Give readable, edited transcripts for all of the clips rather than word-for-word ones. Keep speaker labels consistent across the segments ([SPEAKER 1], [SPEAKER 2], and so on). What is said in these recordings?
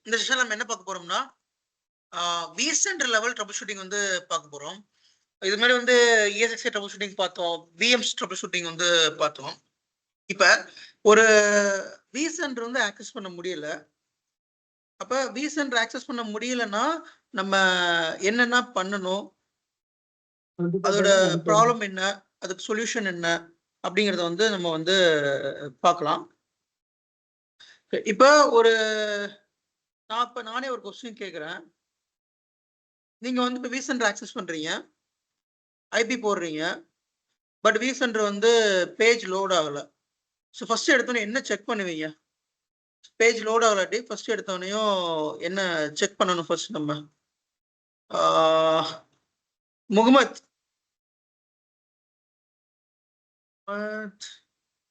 [SPEAKER 1] இந்த செஷன் நம்ம என்ன பார்க்க போறோம்னா vCenter லெவல் ட்ரபிள் ஷூட்டிங் வந்து பார்க்க போறோம். இது மாதிரி வந்து ESXi ட்ரபிள் ஷூட்டிங் பார்த்தோம், VMs ட்ரபிள் ஷூட்டிங் வந்து பார்த்தோம். இப்ப ஒரு vCenter வந்து ஆக்சஸ் பண்ண முடியல. அப்ப vCenter ஆக்சஸ் பண்ண முடியலன்னா நம்ம என்னென்ன பண்ணணும், அதோட ப்ராப்ளம் என்ன, அதுக்கு சொல்யூஷன் என்ன அப்படிங்கறத வந்து நம்ம வந்து பார்க்கலாம். இப்ப ஒரு நானே ஒரு கொஸ்டின் கேட்கிறேன். நீங்க வந்து இப்போ vCenter ஆக்சஸ் பண்றீங்க, ஐபி போடுறீங்க, பட் vCenter வந்து பேஜ் லோட் ஆகல. ஸோ ஃபர்ஸ்ட் எடுத்தோன்னே என்ன செக் பண்ணுவீங்க? பேஜ் லோட் ஆகலாட்டி ஃபர்ஸ்ட் எடுத்தோடனையும் என்ன செக் பண்ணணும்? ஃபர்ஸ்ட் நம்ம முகமத்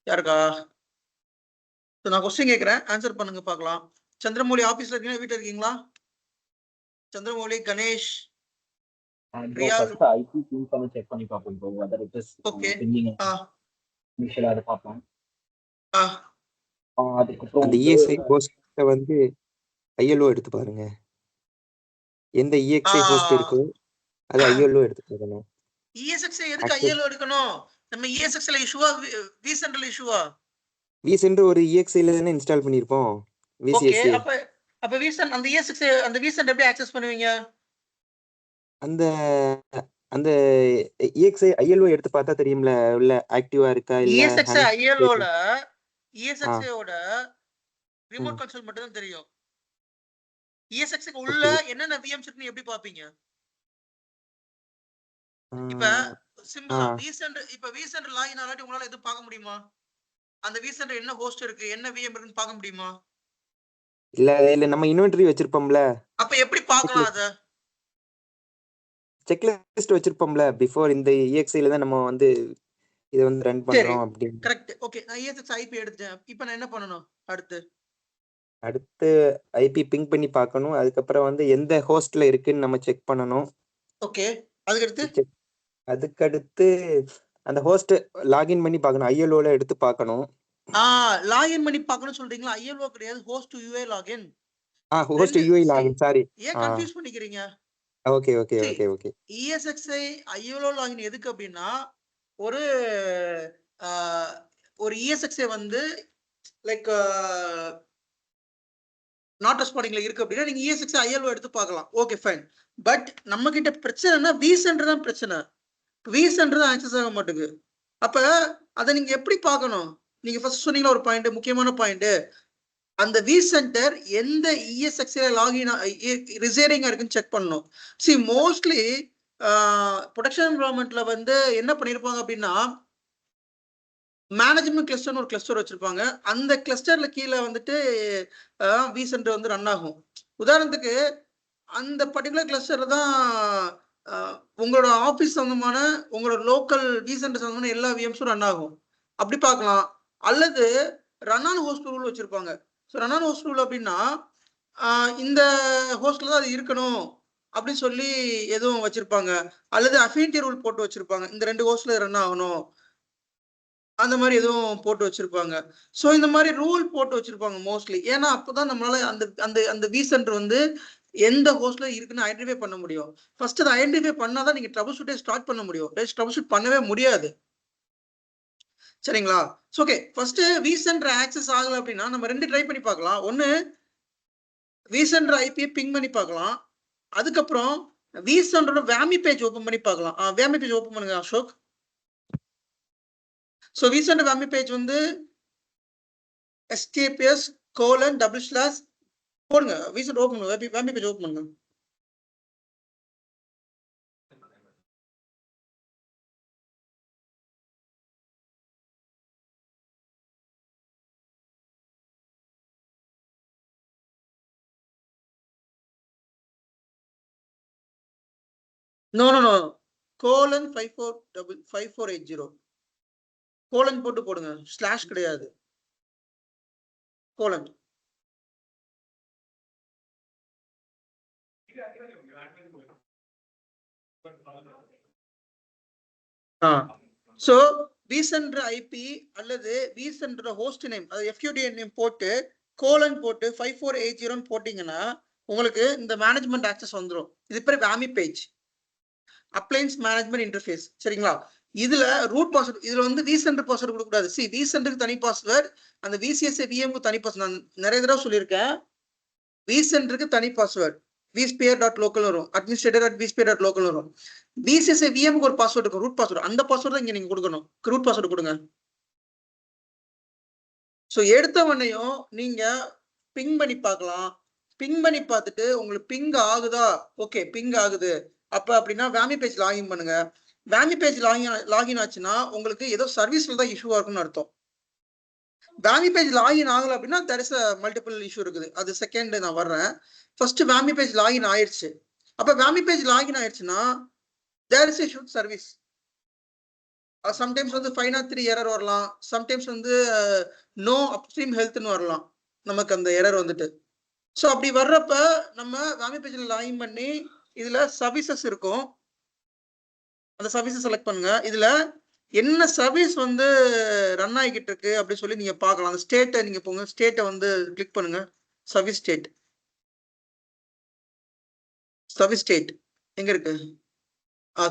[SPEAKER 1] யாருக்கா? நான் கொஸ்டின் கேட்குறேன், ஆன்சர் பண்ணுங்க பார்க்கலாம். சந்திரமௌலி ஆஃபீஸில் இருக்கீங்களா, வீட்டில் இருக்கீங்களா? சந்திரமௌலி, கணேஷ், ரியால்.
[SPEAKER 2] ஐபி பின் பண்ணி செக் பண்ணி பார்ப்போம் bro. Other it is
[SPEAKER 1] okay.
[SPEAKER 2] இனிஷியலா அத பார்ப்போம்.
[SPEAKER 3] அதுக்கப்புறம் அந்த EXI ஹோஸ்ட்ல வந்து ILO எடுத்து பாருங்க. எந்த EXI ஹோஸ்ட் இருக்கோ அது ILO எடுத்து பாருங்க.
[SPEAKER 1] ESXi எதுக்கு ILO எடுக்கணும்? நம்ம ESXi ல இஷ்யூவா, vCenter ல இஷ்யூவா?
[SPEAKER 3] vCenter ஒரு EXI ல தானே இன்ஸ்டால் பண்ணிருப்போம்.
[SPEAKER 1] ஓகே, அப்ப vCenter அந்த ESXi அந்த vCenter எப்படி ஆக்சஸ் பண்ணுவீங்க? அந்த
[SPEAKER 3] அந்த EXI ILO எடுத்து பார்த்தா தெரியும்ல, உள்ள ஆக்டிவா இருக்கா இல்ல.
[SPEAKER 1] ESXi ILO ல ESXi ஓட ரிமோட் கன்சோல் மட்டும் தான் தெரியும். ESXi க்கு உள்ள என்னென்ன VMs இருக்குன்னு எப்படி பாப்பீங்க? இப்ப சிம்பிளா vCenter லாகின் ஆகாட்டி உங்களால எதுவும் பார்க்க முடியுமா? அந்த vCenter என்ன ஹோஸ்ட் இருக்கு, என்ன VM இருக்குன்னு பார்க்க முடியுமா?
[SPEAKER 3] இல்ல நம்ம இன்வென்டரி வச்சிருப்போம்ல.
[SPEAKER 1] அப்ப எப்படி பார்க்கலாம்? அத
[SPEAKER 3] செக்லிஸ்ட் வச்சிருப்போம்ல. பிஃபோர் இந்த EXI ல தான் நம்ம வந்து இத வந்து ரன் பண்றோம் அப்படி.
[SPEAKER 1] கரெக்ட். ஓகே, நான் ESXi IP எடுத்துட்டேன். இப்போ நான் என்ன பண்ணனும்?
[SPEAKER 3] அடுத்து IP பிங் பண்ணி பார்க்கணும். அதுக்கப்புறம் வந்து எந்த ஹோஸ்ட்ல இருக்குன்னு நம்ம செக் பண்ணணும்.
[SPEAKER 1] ஓகே,
[SPEAKER 3] அதுக்கடுத்து அந்த ஹோஸ்ட் லாகின் பண்ணி பார்க்கணும். ILO ல எடுத்து பார்க்கணும்.
[SPEAKER 1] லாகின் பண்ணி பார்க்கணும் சொல்றீங்களா? ILO கிடையாது, host to UI login.
[SPEAKER 3] Host UI login, sorry.
[SPEAKER 1] ஏன் கன்ஃபியூஸ் பண்ணிக்கிறீங்க?
[SPEAKER 3] ஓகே.
[SPEAKER 1] ESXi ILO லாகின் எதுக்கு அப்படின்னா, ஒரு ESXi வந்து லைக் நாட் ரெஸ்பாண்டிங்ல இருக்கு அப்படின்னா நீங்க ESXi ILO எடுத்து பார்க்கலாம். Okay fine. பட் நம்ம கிட்ட பிரச்சனைனா vCenter தான் பிரச்சனை. vCenter தான் ஆக்சஸ் ஆக மாட்டேங்குது. அப்ப அதை நீங்க எப்படி பார்க்கணும்? நீங்க ஃபர்ஸ்ட் சொன்னீங்களா ஒரு பாயிண்ட், முக்கியமான பாயிண்ட். அந்த vCenter எந்த ESXi லாகின் ரிசைடிங்கா இருக்குன்னு செக் பண்ணணும். சி மோஸ்ட்லி ப்ரொடக்ஷன் என்விரான்மெண்ட்ல வந்து என்ன பண்ணிருப்பாங்க அப்படின்னா, மேனேஜ்மெண்ட் கிளஸ்டர்னு ஒரு கிளஸ்டர் வச்சிருப்பாங்க. அந்த கிளஸ்டர்ல கீழே வந்துட்டு vCenter வந்து ரன் ஆகும். உதாரணத்துக்கு அந்த பர்டிகுலர் கிளஸ்டர்ல தான் உங்களோட ஆஃபீஸ் சம்பந்தமான உங்களோட லோக்கல் vCenter சம்பந்தமான எல்லா VMஸும் ரன் ஆகும். அப்படி பார்க்கலாம். அல்லது ரன் ஆன் ஹோஸ்ட் ரூல் வச்சிருப்பாங்க. So run on host rule அப்படின்னா இந்த ஹோஸ்ட்ல தான் அது இருக்கணும் அப்படின்னு சொல்லி எதுவும் வச்சிருப்பாங்க. அல்லது அஃபினிட்டி ரூல் போட்டு வச்சிருப்பாங்க, இந்த 2 ஹோஸ்ட்ல ரன் ஆகணும் அந்த மாதிரி எதுவும் போட்டு வச்சிருப்பாங்க. ஸோ இந்த மாதிரி ரூல் போட்டு வச்சிருப்பாங்க மோஸ்ட்லி. ஏன்னா அப்போதான் நம்மளால அந்த அந்த அந்த vCenter வந்து எந்த ஹோஸ்ட்ல இருக்குன்னு ஐடென்டிஃபை பண்ண முடியும். ஃபர்ஸ்ட் அதை ஐடென்டிஃபை பண்ணாதான் நீங்க ட்ரபிள் ஷூட்டே ஸ்டார்ட் பண்ண முடியும். ட்ரபிள் ஷூட் பண்ணவே முடியாது. சரிங்களா? ஓகே, ஃபர்ஸ்ட் vCenter ஆக்சஸ் ஆகல அப்படின்னா நம்ம 2 ட்ரை பண்ணி பார்க்கலாம். ஒன்னு vCenter IP பிங் பண்ணி பார்க்கலாம். அதுக்கப்புறம் vCenter வாமி பேஜ் ஓபன் பண்ணி பார்க்கலாம். வாமி பேஜ் ஓபன் பண்ணுங்க அசோக். ஸோ vCenter வாமி பேஜ் வந்து https :/ போடுங்க. vCenter ஓபன் பண்ணுங்க, வாமி பேஜ் ஓபன் பண்ணுங்க. No. :5480 கோலன் போட்டு போடுங்க, ஸ்லாஷ் கிடையாது, கோலன். So vCenter IP அல்லது vCenter ஹோஸ்ட் நேம், அது FQDN நேம் போட்டு கோலன் போட்டு 5480 போட்டீங்கன்னா உங்களுக்கு இந்த மேனேஜ்மெண்ட் ஆக்சஸ் வந்துடும். இது பேர் வாமி பேஜ், அப்ளையன்ஸ் மேனேஜ்மெண்ட் இன்டர்ஃபேஸ். சரிங்களா? இதுல ரூட் பாஸ்வேர்ட், இதுல வந்து vCenter பாஸ்வேர்ட் கொடுக்க கூடாது. vCenterக்கு தனி பாஸ்வேர்ட், அந்த VCSA VMக்கு தனி பாஸ்வேர்ட். நான் நிறைய தடவை சொல்லியிருக்கேன், vCenterக்கு தனி பாஸ்வேர்ட் vsphere.local வரும், administrator.vsphere.local வரும். VCSA VMக்கு ஒரு பாஸ்வேர்ட் இருக்கும், ரூட் பாஸ்வேர்ட். அந்த பாஸ்வேர்ட் தான் இங்க நீங்க கொடுக்கணும். ரூட் பாஸ்வேர்ட் கொடுங்க. ஸோ எடுத்தவனையும் நீங்க பிங் பண்ணி பார்க்கலாம். பிங் பண்ணி பார்த்துட்டு உங்களுக்கு பிங் ஆகுதா, ஓகே பிங் ஆகுது அப்ப அப்படின்னா வாமி பேஜ் லாகின் பண்ணுங்க. வாமி பேஜ் லாகின் ஆச்சுன்னா உங்களுக்கு ஏதோ சர்வீஸ்ல தான் இஷ்யூவா இருக்குன்னு அர்த்தம். வாமி பேஜ் லாகின் ஆகல அப்படின்னா there is a multiple issue இருக்குது. அது செகண்ட் நான் வர்றேன். ஃபர்ஸ்ட் வாமி பேஜ் லாகின் ஆயிடுச்சு. அப்ப வாமி பேஜ் லாகின் ஆயிடுச்சுன்னா there is a issue service. Sometimes வந்து 503 எரர் வரலாம், சம்டைம்ஸ் வந்து நோ அப்ஸ்ட்ரீம் ஹெல்த்னு வரலாம் நமக்கு அந்த எரர் வந்துட்டு. ஸோ அப்படி வர்றப்ப நம்ம வாமி பேஜில் லாகின் பண்ணி இதுல சர்வீசஸ் இருக்கும், அந்த சர்வீஸை செலக்ட் பண்ணுங்க. இதுல என்ன சர்வீஸ் வந்து ரன் ஆகிக்கிட்டு இருக்கு அப்படின்னு சொல்லி நீங்க பார்க்கலாம். அந்த ஸ்டேட்டை நீங்க போங்க, ஸ்டேட்டை வந்து கிளிக் பண்ணுங்க. சர்வீஸ் ஸ்டேட், சர்வீஸ் ஸ்டேட் எங்க இருக்கு?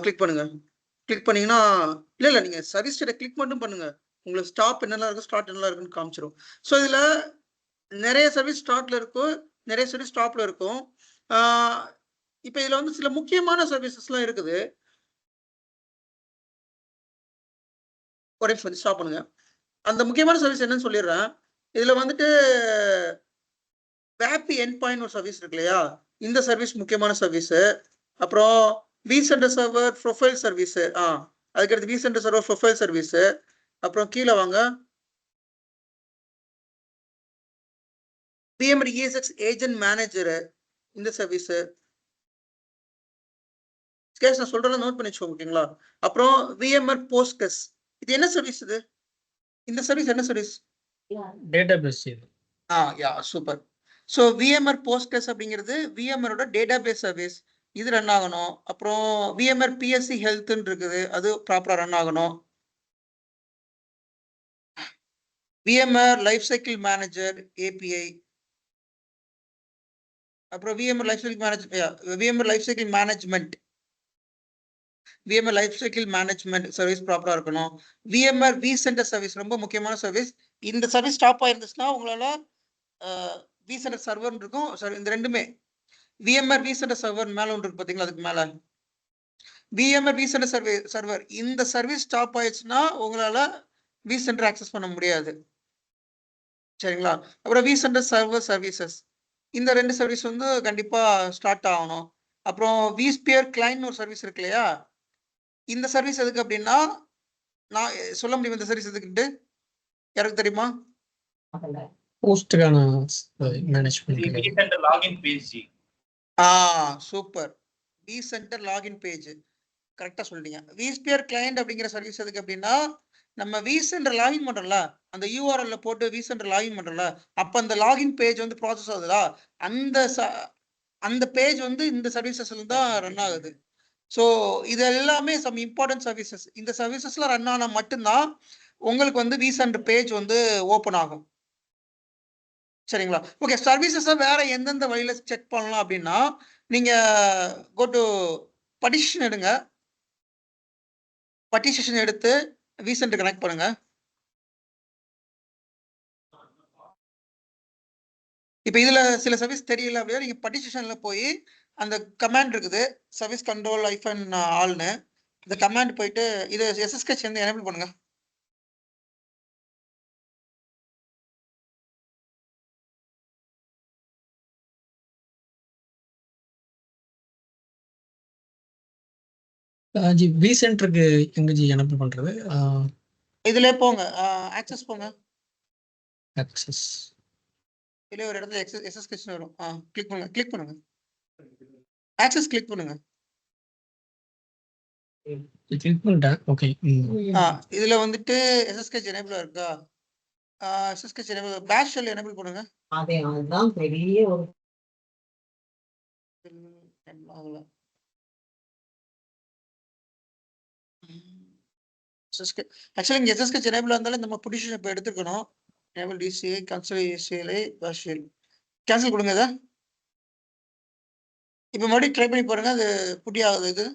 [SPEAKER 1] கிளிக் பண்ணுங்க. கிளிக் பண்ணீங்கன்னா இல்ல நீங்க சர்வீஸ் ஸ்டேட்டை கிளிக் மட்டும் பண்ணுங்க, உங்களுக்கு ஸ்டாப் என்னெல்லாம் இருக்கு, ஸ்டார்ட் என்னெல்லாம் இருக்குன்னு காமிச்சிடும். ஸோ இதுல நிறைய சர்வீஸ் ஸ்டார்ட்ல இருக்கும், நிறைய சர்வீஸ் ஸ்டாப்ல இருக்கும். இப்போ இதுல வந்து சில முக்கியமான சர்வீசஸ்லாம் இருக்குது. ஒரே நிமிஷம் ஸ்டாப் பண்ணுங்க. அந்த முக்கியமான சர்வீஸ் என்னன்னு சொல்லிடுறேன். இதுல வந்துட்டு வேப்பி எண்ட் பாயிண்ட் ஒரு சர்வீஸ் இருக்கு இல்லையா, இந்த சர்வீஸ் முக்கியமான சர்வீஸ். அப்புறம் vCenter சர்வர் ப்ரொஃபைல் சர்வீஸ், அதுக்கடுத்து vCenter சர்வர் ப்ரொஃபைல் சர்வீஸ். அப்புறம் கீழே வாங்க, VMware ESX ஏஜென்ட் மேனேஜர் இந்த சர்வீஸ். கேஸ் நான் சொல்றத நோட் பண்ணி வச்சுக்கோங்க, ஓகேங்களா? அப்புறம் VMware Postgres, இது என்ன சர்வீஸ்? இது இந்த சர்வீஸ் என்ன சர்வீஸ்?
[SPEAKER 4] டேட்டாபேஸ்.
[SPEAKER 1] யா சூப்பர். ஸோ VMware Postgres அப்படிங்கிறது VMwareோட டேட்டாபேஸ் சர்வீஸ், இது ரன் ஆகணும். அப்புறம் VMware PSC ஹெல்த்ன்னு இருக்குது, அது ப்ராப்பரா ரன் ஆகணும். VMware life cycle manager API, அப்புறம் VMware life cycle VMware life cycle management, VMware life cycle management service ப்ராப்பரா இருக்கணும். VMware vCenter சர்வீஸ் ரொம்ப முக்கியமான சர்வீஸ். இந்த சர்வீஸ் ஸ்டாப் ஆயிருந்துச்சுன்னா உங்களால vCenter சர்வர் இருக்கும். இந்த ரெண்டுமே VMware vCenter சர்வர் மேல ஒன்று இருக்கு பாத்தீங்களா, அதுக்கு மேல VMware vCenter சர்வர். இந்த சர்வீஸ் ஸ்டாப் ஆயிடுச்சுன்னா உங்களால vCenter ஆக்சஸ் பண்ண முடியாது. சரிங்களா? அப்புறம் vCenter சர்வர் சர்வீசஸ், இந்த ரெண்டு சர்வீஸ் வந்து கண்டிப்பா ஸ்டார்ட் ஆகணும். அப்புறம் vSphere கிளைண்ட் ஒரு சர்வீஸ் இருக்கு இல்லையா, இந்த சர்வீஸ் எதுக்கு அப்படின்னா நான் சொல்ல முடியும். இந்த சர்வீஸ் எதுக்குட்டு யாருக்கு தெரியுமா?
[SPEAKER 4] போஸ்ட்கான management.
[SPEAKER 2] vCenter login page.
[SPEAKER 1] Super. vCenter login page கரெக்டா சொல்லிட்டீங்க. vSphere கிளைண்ட் அப்படிங்கிற சர்வீஸ் எதுக்கு அப்படின்னா நம்ம vCenter லாகின் பண்றோம்ல, அந்த URL போட்டு vCenter லாகின் பண்றோம்ல, அப்ப அந்த லாகின் பேஜ் வந்து ப்ராசஸ் ஆகுதுல, அந்த பேஜ் வந்து இந்த சர்வீசஸ்ல தான் ரன் ஆகுது. ஸோ இது எல்லாமே சம் இம்பார்ட்டன்ட் சர்வீசஸ். இந்த சர்வீசஸ்ல ரன் ஆனா மட்டும்தான் உங்களுக்கு வந்து vCenter பேஜ் வந்து ஓப்பன் ஆகும். சரிங்களா? ஓகே, சர்வீசஸ் வேற எந்தெந்த வழியில செக் பண்ணலாம் அப்படின்னா நீங்க கோ டு பட்டிஷன் எடுங்க, பட்டிஷன் எடுத்து vCenter கனெக்ட் பண்ணுங்க. இப்போ இதுல சில சர்வீஸ் தெரியல அப்படின்னா நீங்க பட்டிஷன்ல போய் அந்த கமாண்ட் இருக்குது, சர்வீஸ் கண்ட்ரோல் -ஆல்னு, இந்த கமாண்ட் போயிட்டு இது SSH வந்து எனேபிள் பண்ணுங்க.
[SPEAKER 4] vCenterக்கு எங்க எனேபிள் பண்றது?
[SPEAKER 1] இதுல போங்க, ஆக்சஸ் போங்க.
[SPEAKER 4] ஆக்சஸ்
[SPEAKER 1] இல்ல ஒரு இடத்துல SSH வரும், கிளிக் பண்ணுங்க. கிளிக் பண்ணுங்க, ஆக்சஸ் கிளிக் பண்ணுங்க.
[SPEAKER 4] கிளிக் பண்ணிட்டேன். ஓகே.
[SPEAKER 1] இதுல வந்துட்டு SSH எனேபிள் இருக்கா? SSH எனேபிள் பேஷ் ஷெல் எனேபிள் பண்ணுங்க.
[SPEAKER 5] அதுதான் பெரிய ஒரு
[SPEAKER 1] ஆக்சுவலி இங்க SSH எனேபிள் இருந்தாலும் நம்ம பொசிஷன் இப்போ எடுத்துக்கணும். enable DCA cancel ACLI partial cancel கொடுங்க இதை. இப்போ மறுபடியும் ட்ரை பண்ணி பாருங்க, அது புட்டி ஆகுது. இது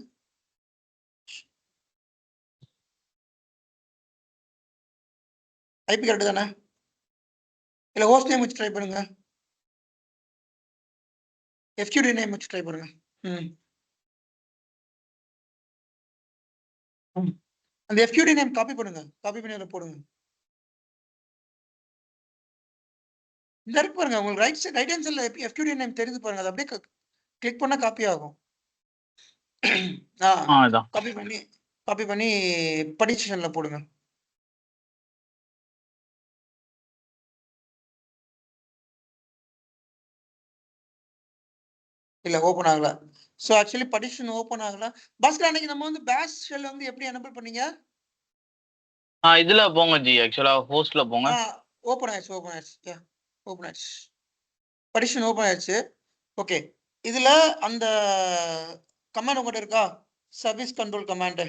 [SPEAKER 1] ஐபி கரெக்ட் தானே? இல்லை ஹோஸ்ட் நேம் வச்சு ட்ரை பண்ணுங்க, FQD நேம் வச்சு ட்ரை பண்ணுங்க. அந்த FQD நேம் காப்பி பண்ணுங்க, காப்பி பண்ணி அதில் போடுங்க. இந்த இருக்கு பாருங்க, உங்களுக்கு ரைட் ஹேண்ட் சைடில் FQD நேம் தெரிஞ்சு பாருங்க, அது அப்படியே கிளிக் பண்ணா காப்பி ஆகும். காப்பி பண்ணி படிஷன்ல போடுங்க. இல்ல ஓபன் ஆகல. சோ ஆக்சுவலி படிஷன் ஓபன் ஆகல. பாஸ்கர் அன்னைக்கு நம்ம வந்து பேஷ் ஷெல் வந்து எப்படி எனேபிள் பண்ணீங்க?
[SPEAKER 6] இதுல போங்க ஜி, ஆக்சுவலா ஹோஸ்ட்ல போங்க.
[SPEAKER 1] ஓபன் ஆயிடுச்சு. ஓபன் ஆயிடுச்சு. படிஷன் ஓபன் ஆயிடுச்சு. ஓகே, இதுல அந்த கமாண்ட் உங்ககிட்ட இருக்கா? Service control command.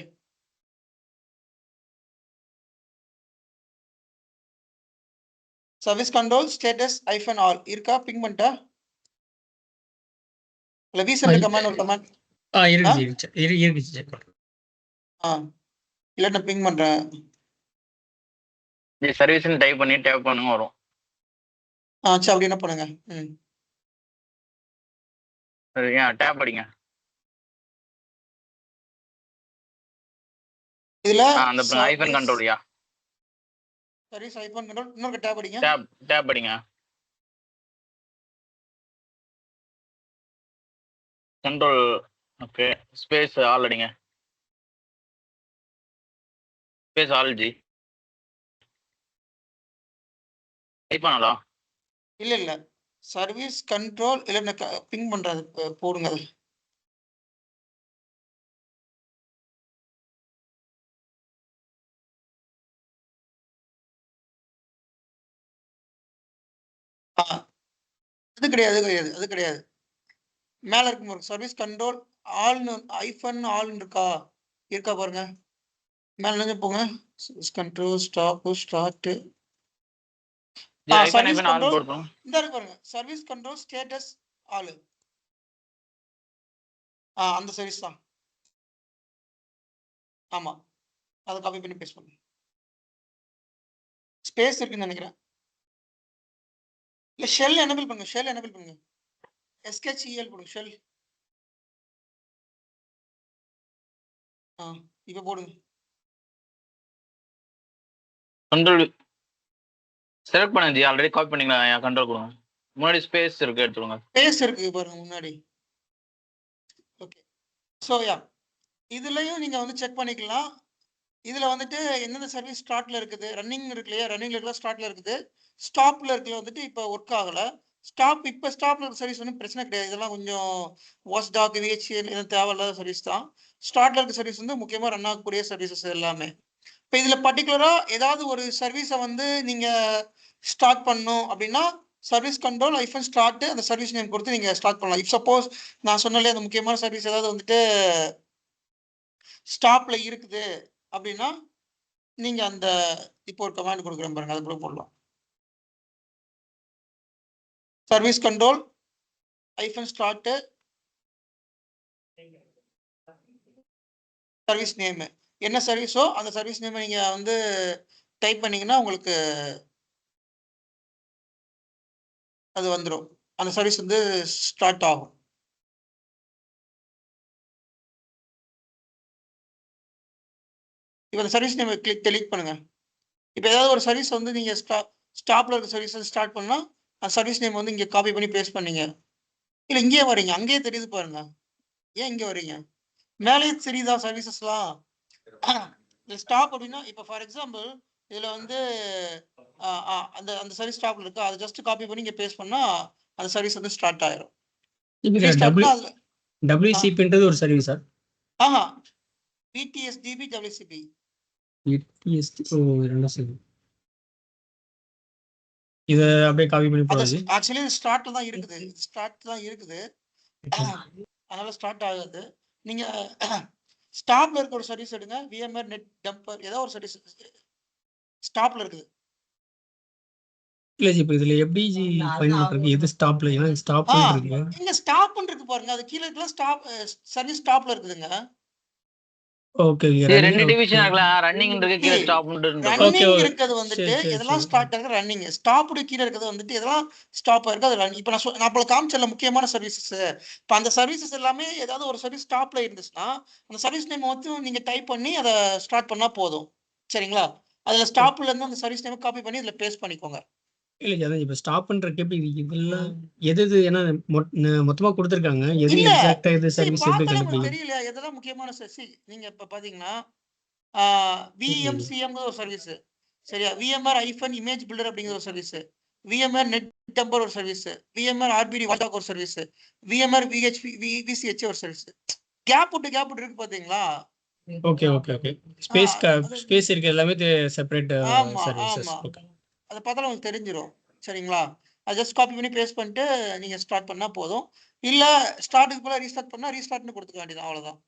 [SPEAKER 1] Service control status -all இருக்கா? பிங் பண்ணிட்டா? இல்ல vcenter கமாண்ட் ஒரு கமாண்ட்
[SPEAKER 4] இருக்கு செக் பண்ணுங்க.
[SPEAKER 1] இல்ல நான் பிங் பண்றேன்.
[SPEAKER 6] நீ சர்வீஸ்னு டைப் பண்ணி டேப் பண்ணுங்க வரும்.
[SPEAKER 1] சரி அப்படி என்ன பண்ணுங்க.
[SPEAKER 6] சரி, டேப் அடிங்க.
[SPEAKER 1] இதுல
[SPEAKER 6] அந்த ஐபன் கண்ட்ரோல்யா,
[SPEAKER 1] சர்வீஸ் ஐபன் கண்ட்ரோல் இன்னொரு டேப் அடிங்க.
[SPEAKER 6] டேப் அடிங்க. கண்ட்ரோல் ஓகே, ஸ்பேஸ் ஆல் அடிங்க. Space all G. டைப் பண்ணலாம்.
[SPEAKER 1] இல்ல சர்வீஸ் கண்ட்ரோல் இல்ல பிங் பண்றது போடுங்க. அது அது கிடையாது. மேல இருக்கும் சர்வீஸ் கண்ட்ரோல் ஆல்னு -all இருக்கா பாருங்க. மேல நினைஞ்சு போங்க. Service control start service control இந்த இருக்கு பாருங்க. Service control status all. அந்த சர்வீஸ் தான். ஆமா, அதை காப்பி பண்ணி பேஸ்ட் பண்ணுங்க. ஸ்பேஸ் இருக்குன்னு நினைக்கிறேன். இல்ல ஷெல் எனேபிள் பண்ணுங்க. SHEL போடுங்க. ஷெல் இப்ப போடுங்க.
[SPEAKER 6] கண்ட்ரோல் செலக்ட் பண்ணுங்க ஜி. ஆல்ரெடி காப்பி பண்ணீங்களா? கண்ட்ரோல் கொடுங்க. முன்னாடி ஸ்பேஸ் இருக்கு, எடுத்துருங்க.
[SPEAKER 1] ஸ்பேஸ் இருக்கு பாருங்க முன்னாடி. ஓகே, சோ இதுலயும் நீங்க வந்து செக் பண்ணிக்கலாம். இதுல வந்துட்டு எந்தெந்த சர்வீஸ் ஸ்டார்ட்ல இருக்குது, ரன்னிங் இருக்கு இல்லையா? ரன்னிங்ல இருக்க ஸ்டார்ட்ல இருக்குது. ஸ்டாப்ல இருக்குல்ல வந்துட்டு இப்போ ஒர்க் ஆகல. இப்ப ஸ்டாப்ல இருக்க சர்வீஸ் ஒன்றும் பிரச்சனை கிடையாது. இதெல்லாம் கொஞ்சம் வாட்ச்டாக் VHCL இதெல்லாம் தேவையில்லாத சர்வீஸ் தான். ஸ்டார்ட்ல இருக்க சர்வீஸ் வந்து முக்கியமா ரன் ஆகக்கூடிய சர்வீசஸ் எல்லாமே. இப்போ இதுல பர்டிகுலரா ஏதாவது ஒரு சர்வீஸை வந்து நீங்க ஸ்டார்ட் பண்ணணும் அப்படின்னா சர்வீஸ் கண்ட்ரோல் -start அந்த சர்வீஸ் நேம் கொடுத்து நீங்க ஸ்டார்ட் பண்ணலாம். இப் சப்போஸ் நான் சொன்னாலே அந்த முக்கியமான சர்வீஸ் ஏதாவது வந்துட்டு ஸ்டாப்ல இருக்குது அப்படின்னா நீங்க அந்த இப்போ ஒரு கமாண்ட் கொடுக்குறேன் பாருங்க, அது கூட போடலாம். Service control -start service name என்ன சர்வீஸோ அந்த சர்வீஸ் நேம் நீங்க வந்து டைப் பண்ணீங்கன்னா உங்களுக்கு அது வந்துடும். அந்த சர்வீஸ் வந்து ஸ்டார்ட் ஆகும். இப்போ அந்த சர்வீஸ் நேம் டெலீட் பண்ணுங்க. இப்போ ஏதாவது ஒரு சர்வீஸ் வந்து நீங்க ஸ்டாப்ல இருக்க சர்வீஸ் ஸ்டார்ட் பண்ணா அந்த சர்வீஸ் நேம் வந்து இங்க காப்பி பண்ணி பேஸ்ட் பண்ணீங்க. இல்ல இங்கேயே வரீங்க, அங்கேயே தெரியுது பாருங்க. ஏன் இங்க வரீங்க? மேலேயே தெரியுதா சர்வீசஸ்லாம்? ஸ்டாப் அப்படின்னா இப்போ ஃபார் எக்ஸாம்பிள் இதுல வந்து அந்த அந்த சர்வீஸ் ஸ்டாப்ல இருக்கு, அதை ஜஸ்ட் காப்பி பண்ணி இங்க பேஸ்ட் பண்ணா அந்த சர்வீஸ் வந்து ஸ்டார்ட் ஆயிரும்.
[SPEAKER 4] WCPன்றது ஒரு சர்வீஸா?
[SPEAKER 1] PTSDB WCP.
[SPEAKER 4] இத அப்படியே காப்பி பண்ணி போடுறது.
[SPEAKER 1] ஆக்சுவலி ஸ்டார்ட்ல தான் இருக்குது. அதனால ஸ்டார்ட் ஆகாது. நீங்க ஸ்டாப்ல இருக்க ஒரு சர்வீஸ் எடுங்க. VMware net dumper ஏதோ ஒரு சர்வீஸ் ஸ்டாப்ல இருக்குது.
[SPEAKER 4] இல்ல ஜி இப்ப இதுல எப்படி ஜி ஃபைண்ட் பண்றது எது ஸ்டாப்ல ஏன்னா ஸ்டாப் இருக்கு
[SPEAKER 1] இங்க ஸ்டாப் இருக்கு பாருங்க, அது கீழ இருக்கலாம் ஸ்டாப் சர்வீஸ் ஸ்டாப்ல இருக்குதுங்க.
[SPEAKER 4] ஓகே
[SPEAKER 6] இது ரெண்டு டிவிஷன் இருக்கலாம், ரன்னிங் இருக்கு கீழே ஸ்டாப் இருக்கு.
[SPEAKER 1] Running
[SPEAKER 4] okay.
[SPEAKER 1] இருக்கிறது வந்துட்டு
[SPEAKER 4] சரி, சரி,
[SPEAKER 1] எதெல்லாம்
[SPEAKER 4] சரி.
[SPEAKER 1] ஸ்டார்ட் ஆகுது ரன்னிங், ஸ்டாப்டு கீழ இருக்கிறது வந்துட்டு எதெல்லாம் ஸ்டாப் ஆயிருக்கு அது ரன். இப்போ நான் அப்போ காமிச்சல முக்கியமான சர்வீசஸ், இப்போ அந்த சர்வீசஸ் எல்லாமே ஏதாவது ஒரு சர்வீஸ் ஸ்டாப்ல இருந்துச்சுன்னா அந்த சர்வீஸ் நேம் வந்து நீங்க டைப் பண்ணி அதை ஸ்டார்ட் பண்ணா போதும். சரிங்களா? அதுல ஸ்டாப்ல இருந்து அந்த சர்வீஸ் நேம் காப்பி பண்ணி இதுல பேஸ்ட் பண்ணிக்கோங்க.
[SPEAKER 4] இல்ல ஜி அதான் இப்ப ஸ்டாப் பண்றதுக்கு எப்படி இதெல்லாம் எது ஏன்னா மொத்தமா கொடுத்துருக்காங்க எது
[SPEAKER 1] இல்ல
[SPEAKER 4] எக்ஸாக்டா எது
[SPEAKER 1] சரி,
[SPEAKER 4] சர்வீஸ் எப்படி
[SPEAKER 1] பார்த்தாலே உங்களுக்கு
[SPEAKER 4] கண்டுபிடிக்கும்?
[SPEAKER 1] தெரியலையா எதெல்லாம் முக்கியமான சர்வீஸ்? நீங்க இப்ப பாத்தீங்கன்னா விஎம்சிஎம் ஒரு சர்வீஸ், சரியா? விஎம்ஆர் ஐஃபன் இமேஜ் பில்டர் அப்படிங்கிற ஒரு சர்வீஸ், விஎம்ஆர் நெட் டெம்பர் ஒரு சர்வீஸ், விஎம்ஆர் ஆர்பிடி வாட்ச்டாக் ஒரு சர்வீஸ், விஎம்ஆர் விஹெச்பி விசிஹெச் ஒரு சர்வீஸ். கேப் விட்டு இருக்கு பாத்தீங்களா?
[SPEAKER 4] Okay okay okay. ஸ்பேஸ் இருக்கு எல்லாமே செப்பரேட்
[SPEAKER 1] ஆமா
[SPEAKER 4] சர்வீசஸ்.
[SPEAKER 1] ஆமா,
[SPEAKER 4] ஓகே.
[SPEAKER 1] அதை பார்த்தாலும் உங்களுக்கு தெரிஞ்சிடும். சரிங்களா? அதை ஜஸ்ட் காப்பி பண்ணி பேஸ்ட் பண்ணிட்டு நீங்க ஸ்டார்ட் பண்ணா போதும். இல்ல ஸ்டார்ட்டுக்கு போல ரீஸ்டார்ட் பண்ணா ரீஸ்டார்ட்னு கொடுத்துக்க வேண்டியது, அவ்வளவுதான்.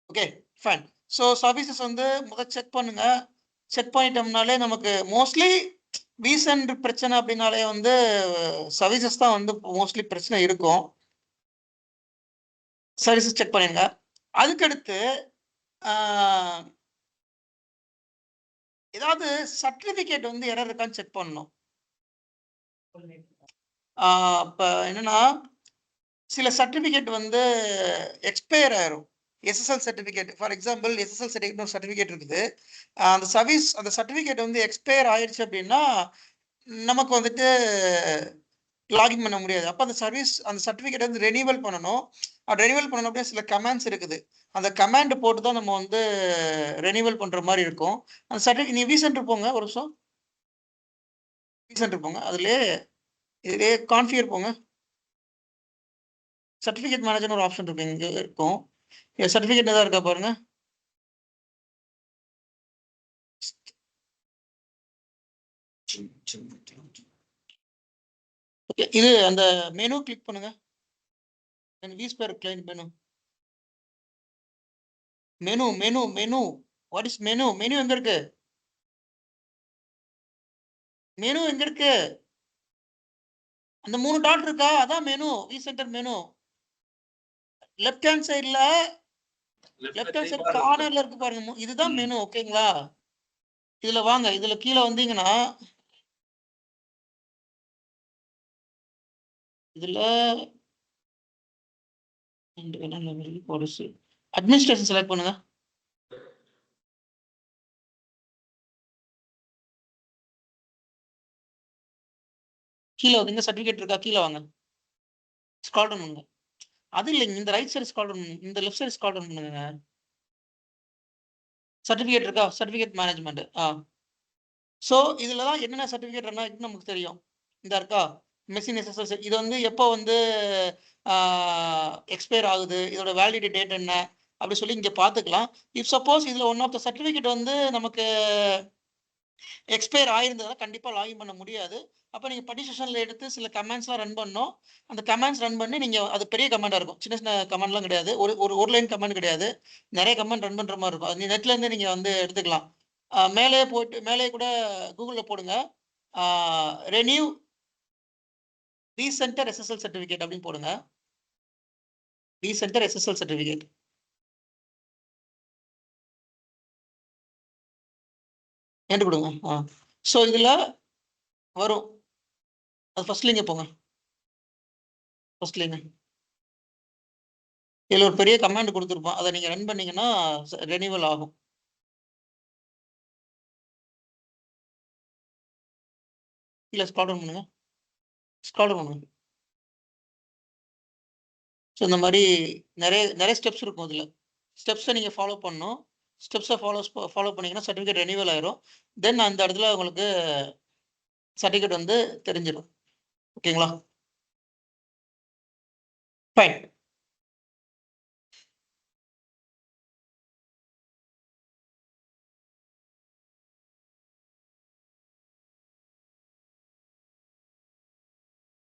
[SPEAKER 1] Okay fine. ஸோ சர்வீசஸ் வந்து முதல் செக் பண்ணுங்க. செக் பண்ணிட்டோம்னாலே நமக்கு மோஸ்ட்லி ரீசன்ட் பிரச்சனை அப்படின்னாலே வந்து சர்வீசஸ் தான் வந்து மோஸ்ட்லி பிரச்சனை இருக்கும். சர்வீசஸ் செக் பண்ணிடுங்க. அதுக்கடுத்து ஏதாவது சர்டிபிகேட் வந்து எரர் இருக்கான்னு செக் பண்ணணும். இப்போ என்னன்னா சில சர்டிபிகேட் வந்து எக்ஸ்பயர் ஆயிரும். SSL certificate for example, SSL certificate certificate இருக்குது. அந்த சர்டிஃபிகேட் வந்து எக்ஸ்பயர் ஆயிடுச்சு அப்படின்னா நமக்கு வந்துட்டு லாகின் பண்ண முடியாது. அப்போ அந்த சர்டிஃபிகேட் வந்து ரெனியூவல் பண்ணணும். ரெனியூவல் பண்ணணும் அப்படின்னா சில கமாண்ட்ஸ் இருக்குது. அந்த கமாண்ட் போட்டு தான் நம்ம வந்து ரெனியூவல் பண்ற மாதிரி இருக்கும். அந்த சர்டிஃபிகேட் நீ விசென்டர் போங்க, ஒரு நிமிஷம் விசென்டர் போங்க, இதுலேயே கான்ஃபிகர் போங்க. சர்டிஃபிகேட் மேனேஜர் ஒரு ஆப்ஷன் இருக்கு, இங்க இருக்கும். சர்டிஃபிகேட் ஏதாவது இருக்கா பாருங்க. இது அந்த மெனு கிளிக் பண்ணுங்க. VSphere client menu menu menu menu what is menu? Menu எங்க இருக்கு? மெனு எங்க இருக்கு? அந்த 3 டாட் இருக்கா? அதான் மெனு. விசென்டர் மெனு லெஃப்ட் ஹேண்ட் சைடுல, லெஃப்ட் ஹேண்ட் சைடு கார்னர்ல இருக்கு பாருங்க, இதுதான் மெனு. ஓகேங்களா? இதுல வாங்க, இதுல கீழே வந்தீங்கன்னா இதுல அட்மினிஸ்ட்ரேஷன் செலக்ட் பண்ணுங்க. கீழே வந்து சர்டிஃபிகேட் இருக்கா? கீழே வாங்க, ஸ்க்ரால் டவுன் பண்ணுங்க. அது இல்லைங்க, இந்த ரைட் சைடு ஸ்க்ரால் டவுன் பண்ணுங்க, இந்த லெஃப்ட் சைடு ஸ்க்ரால் டவுன் பண்ணுங்க. சர்டிஃபிகேட் இருக்கா? Certificate management. ஸோ இதுல தான் என்னென்ன சர்டிஃபிகேட் நமக்கு தெரியும். இந்த இருக்கா மெஷின் எஸ்எஸ்எல், இது வந்து எப்போ வந்து எக்ஸ்பயர் ஆகுது, இதோட வேலிடிட்டி டேட் என்ன அப்படி சொல்லி இங்க பார்த்துக்கலாம். இஃப் சப்போஸ் இதுல ஒன் ஆஃப் த சர்டிஃபிகேட் வந்து நமக்கு எக்ஸ்பயர் ஆயிருந்ததுன்னா கண்டிப்பா லாகின் பண்ண முடியாது. அப்போ நீங்க பட்டிஷன்ல எடுத்து சில கமெண்ட்ஸ்லாம் ரன் பண்ணணும். அந்த கமெண்ட்ஸ் ரன் பண்ணி நீங்க, அது பெரிய கமெண்டா இருக்கும், சின்ன சின்ன கமெண்ட்லாம் கிடையாது, ஒரு லைன் கமெண்ட் கிடையாது, நிறைய கமெண்ட் ரன் பண்ற மாதிரி இருக்கும். அது நெட்ல இருந்து நீங்க வந்து எடுத்துக்கலாம். மேலே போட்டு மேலே கூட கூகுள்ல போடுங்க, ரெனியூ ரீசென்டர் எஸ்எஸ்எல் சர்டிஃபிகேட் அப்படின்னு போடுங்க. ரீசென்டர் எஸ்எஸ்எல் சர்டிஃபிகேட் என்று கொடுங்க. ஸோ இதுல வரும், அது ஃபர்ஸ்ட் லிங்க போங்க. ஃபர்ஸ்ட் லிங்க இதுல ஒரு பெரிய கமாண்ட் கொடுத்துருப்போம், அதை நீங்க ரன் பண்ணீங்கன்னா ரெனியூவல் ஆகும். இல்ல ஸ்க்ரால் டவுன் பண்ணுங்க, ஸ்க்ரால் டவுன் பண்ணுங்க. ஸோ இந்த மாதிரி நிறைய ஸ்டெப்ஸ் இருக்கும். இதில் ஸ்டெப்ஸை நீங்கள் ஃபாலோ பண்ணணும். ஸ்டெப்ஸை ஃபாலோ பண்ணீங்கன்னா சர்டிஃபிகேட் ரெனியூவல் ஆயிரும். தென் அந்த இடத்துல உங்களுக்கு சர்டிஃபிகேட் வந்து தெரிஞ்சிடும். ஓகேங்களா? ஃபைன்.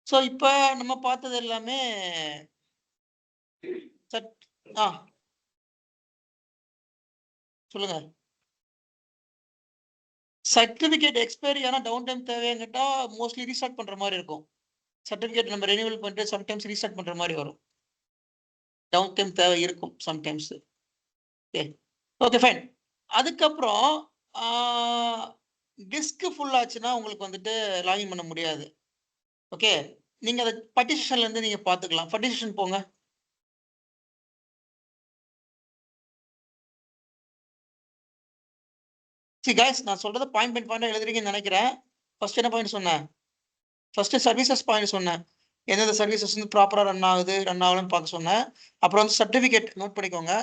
[SPEAKER 1] ஸோ இப்போ நம்ம பார்த்தது எல்லாமே சொல்லுங்க. சர்டிபிகேட் எக்ஸ்பைரி ஆனா டவுன் டைம் தேவைன்னு கேட்டா மோஸ்ட்லி ரீஸ்டார்ட் பண்ற மாதிரி இருக்கும். சர்டிபிகேட் நம்ம ரெனியூவல் பண்ணிட்டு சம்டைம்ஸ் ரீஸ்டார்ட் பண்ற மாதிரி வரும். டவுன் டைம் தேவை இருக்கும் சம்டைம்ஸ். Okay okay fine. அதுக்கப்புறம் டிஸ்க் ஃபுல் ஆச்சுன்னா உங்களுக்கு வந்துட்டு லாகின் பண்ண முடியாது. ஓகே, நீங்க அதை பட்டிஷன்ல இருந்து நீங்க பாத்துக்கலாம். பட்டிஷன் போங்க. சரி guys, நான் சொல்றத பாயிண்ட் எழுதுறீங்கன்னு நினைக்கிறேன். ஃபர்ஸ்ட் என்ன பாயிண்ட் சொன்னேன்? ஃபர்ஸ்ட் சர்வீசஸ் பாயிண்ட் சொன்னேன். எந்தெந்த சர்வீசஸ் வந்து ப்ராப்பரா ரன் ஆகலன்னு பார்க்க சொன்னேன். அப்புறம் வந்து சர்டிபிகேட் நோட் பண்ணிக்கோங்க.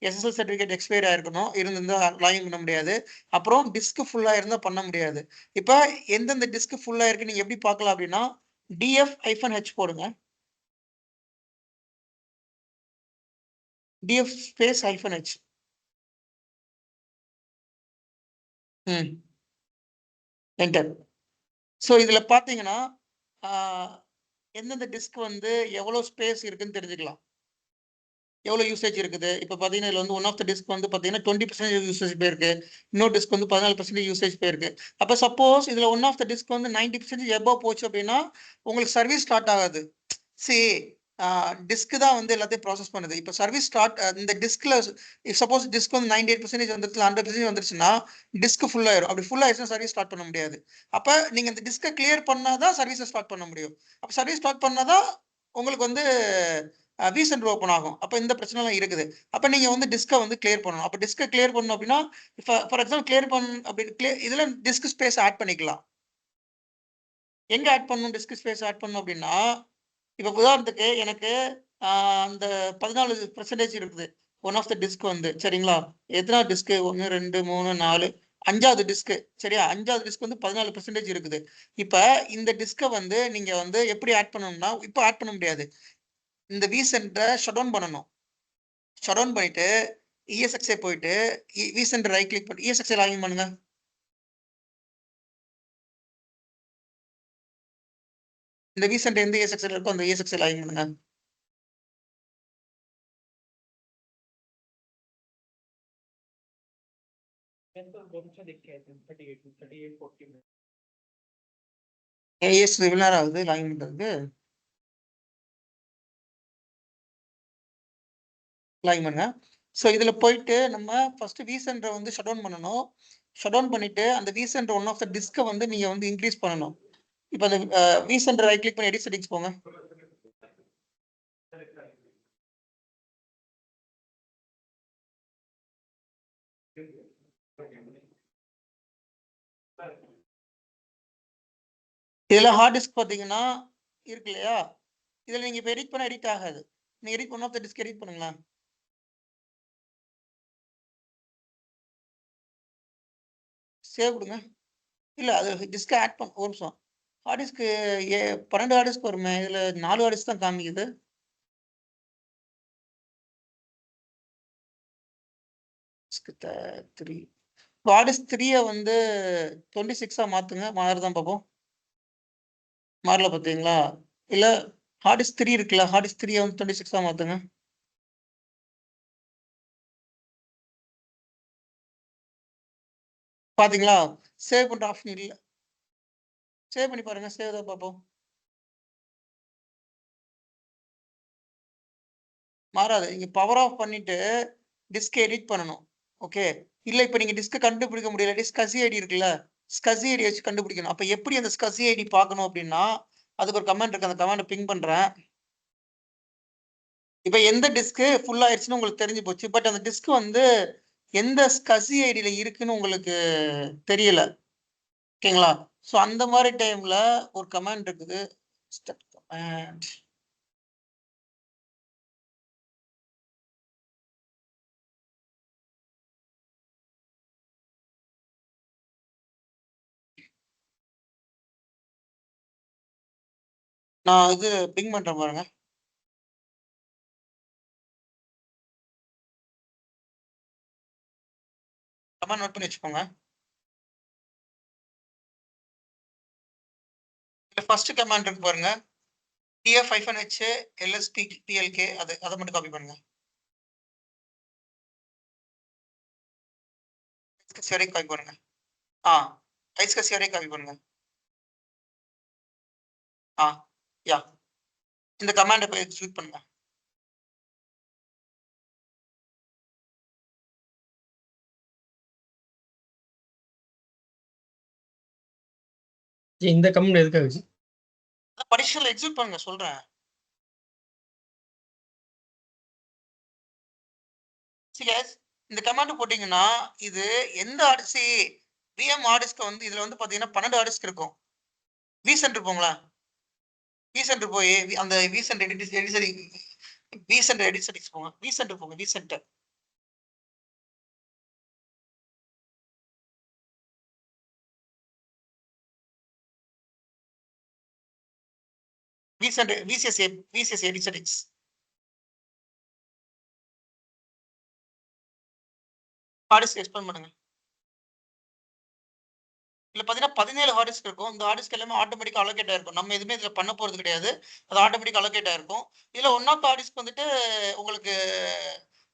[SPEAKER 1] எஸ்எஸ்எல் சர்டிபிகேட் எக்ஸ்பைரி ஆயிருக்கணும், இருந்தா லாகின் பண்ண முடியாது. அப்புறம் டிஸ்க் ஃபுல்லா இருந்தா பண்ண முடியாது. இப்போ எந்தெந்த டிஸ்க் ஃபுல்லா இருக்கு நீங்க எப்படி பார்க்கலாம் அப்படின்னா df-h போடுங்க. df space -h. Enter. So இதுல பாத்தீங்கன்னா எந்தெந்த டிஸ்க் வந்து எவ்வளவு ஸ்பேஸ் இருக்குன்னு தெரிஞ்சுக்கலாம், எவ்வளவு யூசேஜ் இருக்குது. இப்போ பாத்தீங்கன்னா இதுல வந்து ஒன் ஆஃப் த டிஸ்க் வந்து பாத்தீங்கன்னா 20% யூசேஜ் போயிருக்கு, இன்னொரு டிஸ்க் வந்து 14% யூசேஜ் போயிருக்கு. அப்ப சப்போஸ் இதுல ஒன் ஆஃப் த டிஸ்க் வந்து 90% எபோவ் போச்சு அப்படின்னா உங்களுக்கு சர்வீஸ் ஸ்டார்ட் ஆகாது. சரி, டிஸ்க் தான் வந்து எல்லாத்தையும் ப்ராசஸ் பண்ணுது. இப்போ சர்வீஸ் ஸ்டார்ட் இந்த டிஸ்க்ல சப்போஸ் டிஸ்க் வந்து 98% வந்துருச்சு, 100% வந்துருச்சுன்னா டிஸ்க் ஃபுல் ஆயிரும். அப்படி ஃபுல் ஆயிடுச்சுன்னா சர்வீஸ் ஸ்டார்ட் பண்ண முடியாது. அப்ப நீங்க இந்த டிஸ்கை கிளியர் பண்ணாதான் சர்வீஸை ஸ்டார்ட் பண்ண முடியும். அப்ப சர்வீஸ் ஸ்டார்ட் பண்ணாதான் உங்களுக்கு வந்து விசென்டர் ஓப்பன் ஆகும். அப்ப இந்த பிரச்சனை எல்லாம் இருக்குது. அப்ப நீங்க வந்து டிஸ்கை வந்து கிளியர் பண்ணணும். அப்ப டிஸ்கை கிளியர் பண்ணணும் அப்படின்னா ஃபார் எக்ஸாம்பிள் கிளியர் அப்படி இதுல டிஸ்க் ஸ்பேஸ் ஆட் பண்ணிக்கலாம். எங்க ஆட் பண்ணணும் டிஸ்க் ஸ்பேஸ் ஆட் பண்ணணும் அப்படின்னா, இப்ப உதாரணத்துக்கு எனக்கு அந்த 14% இருக்குது ஒன் ஆஃப் த டிஸ்க் வந்து, சரிங்களா? எத்தனை டிஸ்க்? 1 2 3 4 5வது டிஸ்க், சரியா? 5வது டிஸ்க் வந்து 14% இருக்குது. இப்ப இந்த டிஸ்கை வந்து நீங்க வந்து எப்படி ஆட் பண்ணணும்னா, இப்ப ஆட் பண்ண முடியாது. இந்த விசென்டரை ஷட் டவுன் பண்ணணும். ஷட் டவுன் பண்ணிட்டு ESXi போயிட்டு விசென்டர் ரைட் கிளிக் பண்ணி ESXi லாகின் பண்ணுங்க. இந்த விசென்டர் எந்த ESXi இருக்கோ அந்த ESXi லாகின் பண்ணுங்க. இவ்வளவு நேரம் ஆகுது லாகின் பண்றதுக்கு. லாகின் பண்ணுங்க. ஸோ இதுல போயிட்டு நம்ம ஃபர்ஸ்ட் விசென்டரை வந்து ஷட் டவுன் பண்ணணும். ஷட் டவுன் பண்ணிட்டு அந்த விசென்டர் ஒன் ஆஃப் த டிஸ்கை வந்து நீங்க வந்து இன்க்ரீஸ் பண்ணணும். இப்போ அந்த விசென்டர் ரைட் கிளிக் பண்ணி எடிட் செட்டிங்ஸ் போங்க. இதுல ஹார்ட் டிஸ்க் பாத்தீங்கன்னா இருக்கு இல்லையா? இதுல நீங்க இப்ப எடிட் பண்ண எடிட் ஆகாது. நீங்க edit one of the disk edit பண்ணுங்களா. சேவ் கொடுங்க. இல்ல அது டிஸ்க் ஆட் பண்ண ஒரு நிமிஷம். ஹார்ட் டிஸ்க் 12 ஹார்ட் டிஸ்க் வருமே, இதுல 4 ஹார்ட் டிஸ்க் தான் காமிக்குது. ஹார்ட் டிஸ்க் 3 வந்து 26 மாத்துங்க. மாறுதான் பார்ப்போம். மாறல பாத்தீங்களா? இல்ல ஹார்ட் டிஸ்க் 3 இருக்குல்ல, ஹார்ட் டிஸ்க் 3 வந்து 26 மாத்துங்க. பாத்தீங்களா? சேவ் பண்ற ஆப்ஷன் இல்ல. சேவ் பண்ணி பாருங்க. சேவ் தான் பார்ப்போம். மாறாது. நீங்க பவர் ஆஃப் பண்ணிட்டு டிஸ்க் எடிட் பண்ணணும். ஓகே, இல்ல இப்ப நீங்க டிஸ்க் கண்டுபிடிக்க முடியல, ஸ்கசி ஐடி இருக்குல்ல, ஸ்கசி ஐடி வச்சு கண்டுபிடிக்கணும். அப்ப எப்படி அந்த ஸ்கசி ஐடி பார்க்கணும் அப்படின்னா, அதுக்கு ஒரு கமெண்ட் இருக்கு. அந்த கமெண்ட் பிங் பண்றேன். இப்ப எந்த டிஸ்க் ஃபுல் ஆயிடுச்சுன்னு உங்களுக்கு தெரிஞ்சு போச்சு. பட் அந்த டிஸ்க் வந்து எந்த ஸ்கசி ஐடியில இருக்குன்னு உங்களுக்கு தெரியல. ஓகேங்களா? ஸோ அந்த மாதிரி டைம்ல ஒரு கமெண்ட் இருக்குது. கமெண்ட் நான் இது பிங் பண்றேன் பாருங்க. கமெண்ட் நோட் பண்ணி வச்சுக்கோங்க. ஃபர்ஸ்ட் கமெண்ட் இருக்கு பாருங்க, df-h lsplk, அதை மட்டும் காப்பி பண்ணுங்க. சரி காப்பி பண்ணுங்க. ஐஸ்கசியாரே காப்பி பண்ணுங்க. யா இந்த கமாண்டை போய் எக்ஸிக்யூட் பண்ணுங்க.
[SPEAKER 4] இந்த கமெண்ட் எதுக்காக?
[SPEAKER 1] படிஷன்ல எக்ஸிக்யூட் பண்ணுங்க சொல்றேன். இந்த கமாண்ட் போட்டீங்கன்னா இது எந்த ஆர்டிஸ்ட் விஎம் ஆர்டிஸ்க்கு வந்து இதுல வந்து பாத்தீங்கன்னா 12 ஆர்டிஸ்ட் இருக்கும். வி சென்டர் போங்களா, வி சென்டர் போய் அந்த vCenter vCenter edit settings போங்க. வி சென்டர் போங்க. VCenter VCS edit settings. Hard disk expand பண்ணுங்க. இல்ல பாத்தீங்கன்னா 17 ஹார்டிஸ்க் இருக்கும். இந்த ஹார்டிஸ்க் எல்லாமே ஆட்டோமேட்டிக்கா அலோகேட் ஆயிருக்கும். நம்ம எதுவுமே இதுல பண்ண போறது கிடையாது. அது ஆட்டோமேட்டிக்கா அலோகேட் ஆயிருக்கும். இதுல ஒன் ஆஃப் ஹார்டிஸ்க் வந்துட்டு உங்களுக்கு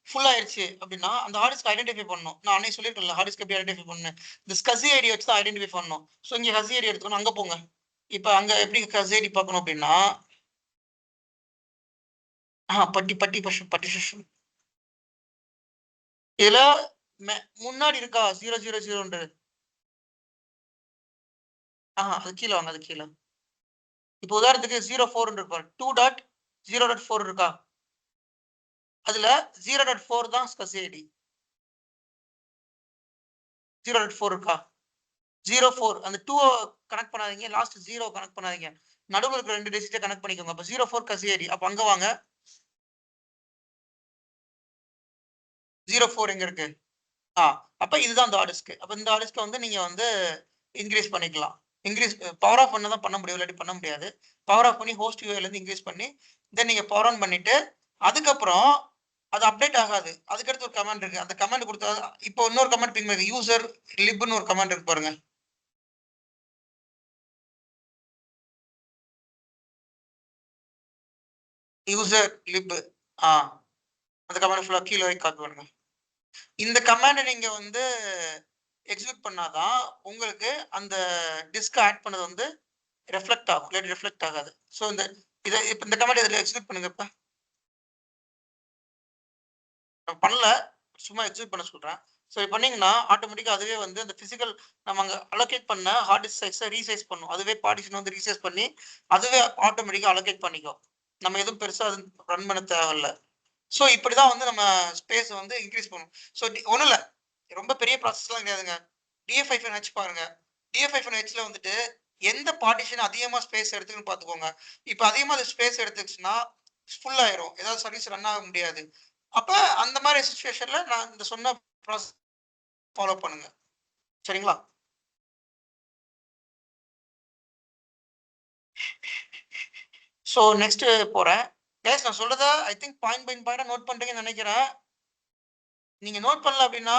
[SPEAKER 1] ஃபுல் ஆயிருச்சு அப்படின்னா அந்த ஹார்டிஸ்க் ஐடென்டிஃபை பண்ணணும். நான் அன்னைக்கு சொல்லியிருக்கேன்ல ஹார்டிஸ்க் எப்படி ஐடென்டிஃபை பண்ணணும். இந்த ஸ்கசி ஐடி வச்சு தான் ஐடென்டிஃபை பண்ணணும். ஸோ இங்க ஹசி ஐடி எடுத்துக்கணும். அங்க போங்க. இப்ப அங்க எப்படி ஹசி ஐடி பார்க்கணும் அப்படின்னா பட்டி இதுல முன்னாடி இருக்கா 000. அது கீழே வாங்க. அது கீழே இப்போ உதாரணத்துக்கு 04 இருக்கு. 2.0.4 இருக்கா? அதுல 0.4 தான் ஸ்கசி ஐடி. 0.4 இருக்கா? 04 அந்த 2 கனெக்ட் பண்ணாதீங்க. லாஸ்ட் 0 கனெக்ட் பண்ணாதீங்க. நடுவுல இருக்க 2 டிஜிட்டை கனெக்ட் பண்ணிக்கோங்க. அப்ப 04 கசி ஐடி. அப்ப அங்க வாங்க. 04 எங்க இருக்கு? அப்ப இதுதான் அந்த ஹார்டிஸ்க். அப்ப இந்த ஹார்டிஸ்க் வந்து நீங்க வந்து இன்க்ரீஸ் பண்ணிக்கலாம். இன்க்ரீஸ் பவர் ஆஃப் பண்ண தான் பண்ண முடியும், இல்லாட்டி பண்ண முடியாது. பவர் ஆஃப் பண்ணி ஹோஸ்ட் யூஐல இருந்து இன்க்ரீஸ் பண்ணி தென் நீங்க பவர் ஆன் பண்ணிட்டு அதுக்கப்புறம் அது அப்டேட் ஆகாது. அதுக்கடுத்து ஒரு கமாண்ட் இருக்கு. அந்த கமாண்ட் கொடுத்தா இப்போ இன்னொரு கமாண்ட் பிங் பண்ணுங்க. யூசர் லிப்னு ஒரு கமாண்ட் இருக்கு பாருங்க. யூசர் லிப் அந்த கமாண்ட் ஃபுல்லா கீழே வரைக்கும் காப்பி பண்ணுங்க. இந்த கமாண்டை நீங்க வந்து எக்ஸிக்யூட் பண்ணாதான் உங்களுக்கு அந்த டிஸ்க் ஆட் பண்ணது வந்து ரெஃப்ளெக்ட் ஆகும், இல்லாட்டி ரெஃப்ளெக்ட் ஆகாது. ஸோ இதை இப்போ இந்த கமாண்ட் இதில் எக்ஸிக்யூட் பண்ணுங்க. இப்போ பண்ணல, சும்மா எக்ஸிக்யூட் பண்ண சொல்றேன். ஸோ இது பண்ணீங்கன்னா ஆட்டோமேட்டிக்காக அதுவே வந்து அந்த பிசிக்கல் நம்ம அங்கே அலோகேட் பண்ண ஹார்ட் டிஸ்க் சைஸை ரீசைஸ் பண்ணும். அதுவே பார்ட்டிஷன் வந்து ரீசைஸ் பண்ணி அதுவே ஆட்டோமேட்டிக்காக அலோகேட் பண்ணிக்கும். நம்ம எதுவும் பெருசாக அது ரன் பண்ண தேவையில்ல. ஸோ இப்படிதான் வந்து நம்ம ஸ்பேஸ் வந்து இன்க்ரீஸ் பண்ணும். ஸோ ஒன்றும் இல்லை, ரொம்ப பெரிய ப்ராசஸ்லாம் கிடையாதுங்க. DF-H பாருங்க. DF-Hல வந்துட்டு எந்த பார்ட்டிஷன் அதிகமா ஸ்பேஸ் எடுத்துக்குன்னு பார்த்துக்கோங்க. இப்போ அதிகமா அது ஸ்பேஸ் எடுத்துச்சுன்னா ஃபுல் ஆயிரும், ஏதாவது சர்வீஸ் ரன் ஆக முடியாது. அப்ப அந்த மாதிரி சிச்சுவேஷன்ல நான் இந்த சொன்ன ப்ராசஸ் ஃபாலோ பண்ணுங்க. சரிங்களா? ஸோ நெக்ஸ்ட் போறேன். கேஸ் நான் சொல்றத ஐ திங்க் பாயிண்ட் பை பாயிண்டா நோட் பண்றீங்கன்னு நினைக்கிறேன். நீங்க நோட் பண்ணல அப்படின்னா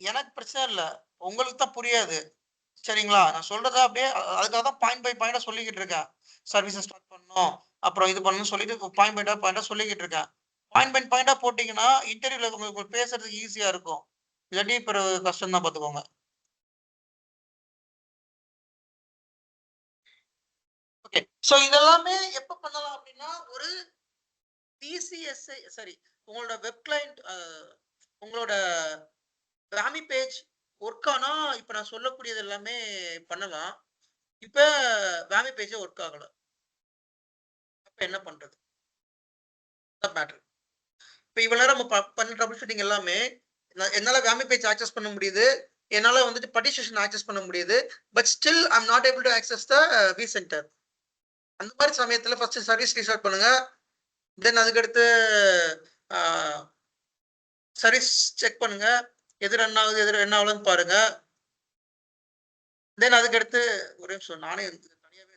[SPEAKER 1] எனக்கு பிரச்சனை இல்லை, உங்களுக்கு தான் புரியாது. சரிங்களா? நான் சொல்றத அப்படியே அதுக்காக தான் பாயிண்ட் பை பாயிண்டா சொல்லிக்கிட்டு இருக்கேன். சர்வீஸை ஸ்டார்ட் பண்ணணும், அப்புறம் இது பண்ணணும்னு சொல்லிட்டு பாயிண்ட் பை பாயிண்டா சொல்லிக்கிட்டு இருக்கேன். பாயிண்ட் பை பாயிண்டா போட்டீங்கன்னா இன்டர்வியூல உங்களுக்கு பேசுறதுக்கு ஈஸியா இருக்கும், இல்லாட்டி பிறகு கஷ்டம் தான் பார்த்துக்கோங்க. ஓகே, ஸோ இதெல்லாமே எப்போ பண்ணலாம் அப்படின்னா ஒரு பிசிஎஸ்ஐ சரி உங்களோட வெப் கிளைண்ட் உங்களோட ராமி பேஜ் ஒர்க் ஆனா இப்ப நான் சொல்லக்கூடியது எல்லாமே பண்ணலாம். இப்ப ராமி பேஜே ஒர்க் ஆகல, அப்ப என்ன பண்றது? மேட்டர். இப்ப இவ்வளவு நேரம் நம்ம பண்ண ட்ரபிள் ஷூட்டிங் எல்லாமே என்னால ராமி பேஜ் ஆக்சஸ் பண்ண முடியுது, என்னால வந்துட்டு பார்ட்டிஷன் ஆக்சஸ் பண்ண முடியுது. But still I am not able to access the vCenter. அந்த மாதிரி சமயத்துல ஃபர்ஸ்ட் சர்வீஸ் ரீஸ்டார்ட் பண்ணுங்க. தென் அதுக்கடுத்து சர்வீஸ் செக் பண்ணுங்க, எது ரன் ஆகுது எது ரன் ஆகலன்னு பாருங்க. தென் அதுக்கடுத்து ஒரு நிமிஷம் நானே தனியாவே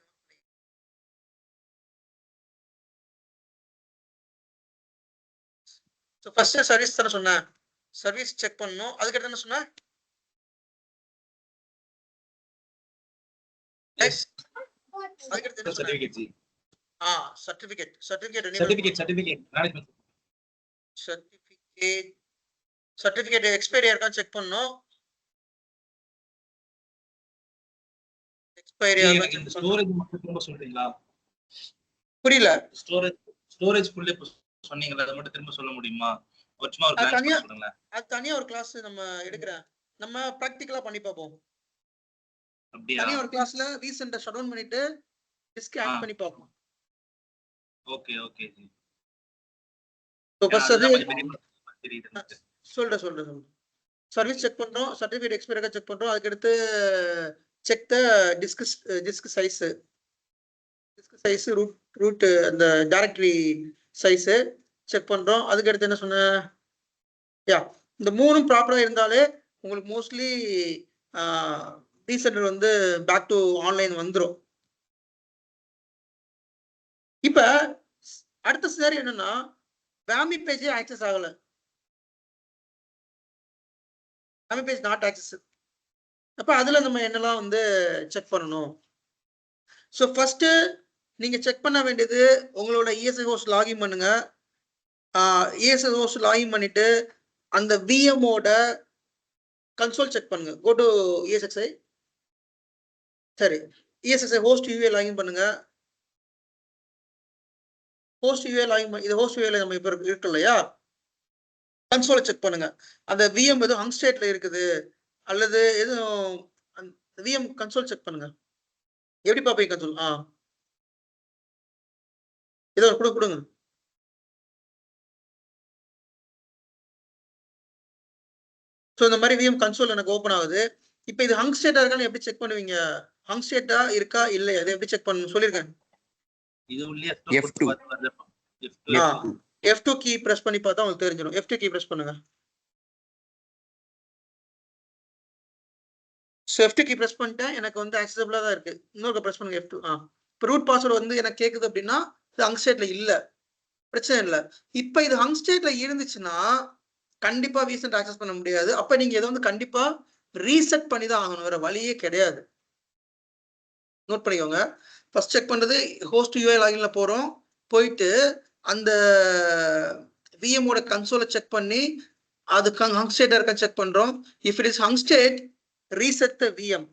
[SPEAKER 1] ஃபர்ஸ்ட் சர்வீஸ் தானே சொன்னேன், சர்வீஸ் செக் பண்ணணும். அதுக்கடுத்து என்ன சொன்னேன்? அதுக்கடுத்து என்ன சொன்னேன்? சர்டிபிகேட் எக்ஸ்பைரி இருக்கான்னு செக் பண்ணணும்.
[SPEAKER 7] ஸ்டோரேஜ் மட்டும் திரும்ப சொல்றீங்களா?
[SPEAKER 1] புரியல.
[SPEAKER 7] ஸ்டோரேஜ் ஃபுல்லே சொன்னீங்கல்ல, அதை மட்டும் திரும்ப சொல்ல முடியுமா? சும்மா ஒரு glance பண்ணி சொல்லுங்களேன்.
[SPEAKER 1] அது தனியா ஒரு கிளாஸ் நம்ம எடுக்கிறேன். நம்ம பிராக்டிகலா பண்ணி பார்ப்போம்.
[SPEAKER 7] அப்படியா?
[SPEAKER 1] தனியா ஒரு கிளாஸ்ல ரீசெண்டா ஷட் டவுன் பண்ணிட்டு டிஸ்க் ஆட் பண்ணி பார்ப்போம்.
[SPEAKER 7] Okay okay ji.
[SPEAKER 1] ஃபர்ஸ்ட் அது
[SPEAKER 7] தெரியுது.
[SPEAKER 1] சொல்றேன். சர்வீஸ் செக் பண்றோம், சர்டிஃபிகேட் எக்ஸ்பைரி செக் பண்றோம். அதுக்கு அடுத்து check the disk size root அந்த டைரக்டரி சைஸ் செக் பண்றோம். அதுக்கு அடுத்து என்ன சொன்ன, இந்த மூணும் ப்ராப்பரா இருந்தாலே உங்களுக்கு மோஸ்ட்லி ரீசெண்டர் வந்து பேக் டு ஆன்லைன் வந்துடும். இப்ப அடுத்த சரி என்னன்னா, வாமி பேஜே ஆக்சஸ் ஆகல, வாமி பேஜ் நாட் ஆக்சஸ். அப்ப அதுல நம்ம என்னெல்லாம் வந்து செக் பண்ணணும். ஸோ ஃபர்ஸ்ட் நீங்க செக் பண்ண வேண்டியது உங்களோட இஎஸ்ஐ ஹோஸ்ட் லாகின் பண்ணுங்க. இஎஸ்ஐ ஹோஸ்ட் லாகின் பண்ணிட்டு அந்த விஎம்மோட கன்சோல் செக் பண்ணுங்க. Go to ESXi. சரி, ESXi ஹோஸ்ட் யூஏ லாகின் பண்ணுங்க. ஹோஸ்ட் யூஏ லாகின் இது ஹோஸ்ட் யூஏல நம்ம இப்ப இருக்கு இல்லையா, கன்சோலை செக் பண்ணுங்க. அந்த விஎம் எதுவும் ஹங் ஸ்டேட்ல இருக்குது அல்லது எதுவும் விஎம் கன்சோல் செக் பண்ணுங்க. எப்படி பாப்பீங்க கன்சோல்? ஏதோ கொடுங்க. ஸோ இந்த மாதிரி விஎம் கன்சோல் எனக்கு ஓப்பன் ஆகுது. இப்போ இது ஹங் ஸ்டேட்டா இருக்கான்னு எப்படி செக் பண்ணுவீங்க? ஹங் ஸ்டேட்டா இருக்கா இல்லையா, அதை எப்படி செக் பண்ணணும் சொல்லியிருக்கேன். F2 கீ பிரஸ் பண்ணி பார்த்தா உங்களுக்கு தெரிஞ்சிடும். F2 கீ பிரஸ் பண்ணுங்க. ஸோ F2 கீ பிரஸ் பண்ணிட்டேன், எனக்கு வந்து ஆக்சசபிளா தான் இருக்கு. இன்னொரு பிரஸ் பண்ணுங்க F2. இப்போ ரூட் பாஸ்வேர்டு வந்து எனக்கு கேட்குது அப்படின்னா இது ஹங் ஸ்டேட்ல இல்ல, பிரச்சனை இல்லை. இப்போ இது ஹங் ஸ்டேட்ல இருந்துச்சுன்னா கண்டிப்பா ரீசெட் ஆக்சஸ் பண்ண முடியாது. அப்ப நீங்க இதை வந்து கண்டிப்பா ரீசெட் பண்ணி தான் ஆகணும், வேற வழியே கிடையாது. நோட் பண்ணிக்கோங்க. ஃபர்ஸ்ட் செக் பண்றது ஹோஸ்ட் யூஐ லாகின்ல போறோம், போயிட்டு அந்த விஎம்மோட கன்சோலை செக் பண்ணி அது ஹங் ஸ்டேட் இருக்க செக் பண்றோம். If it is hung state, reset the VM.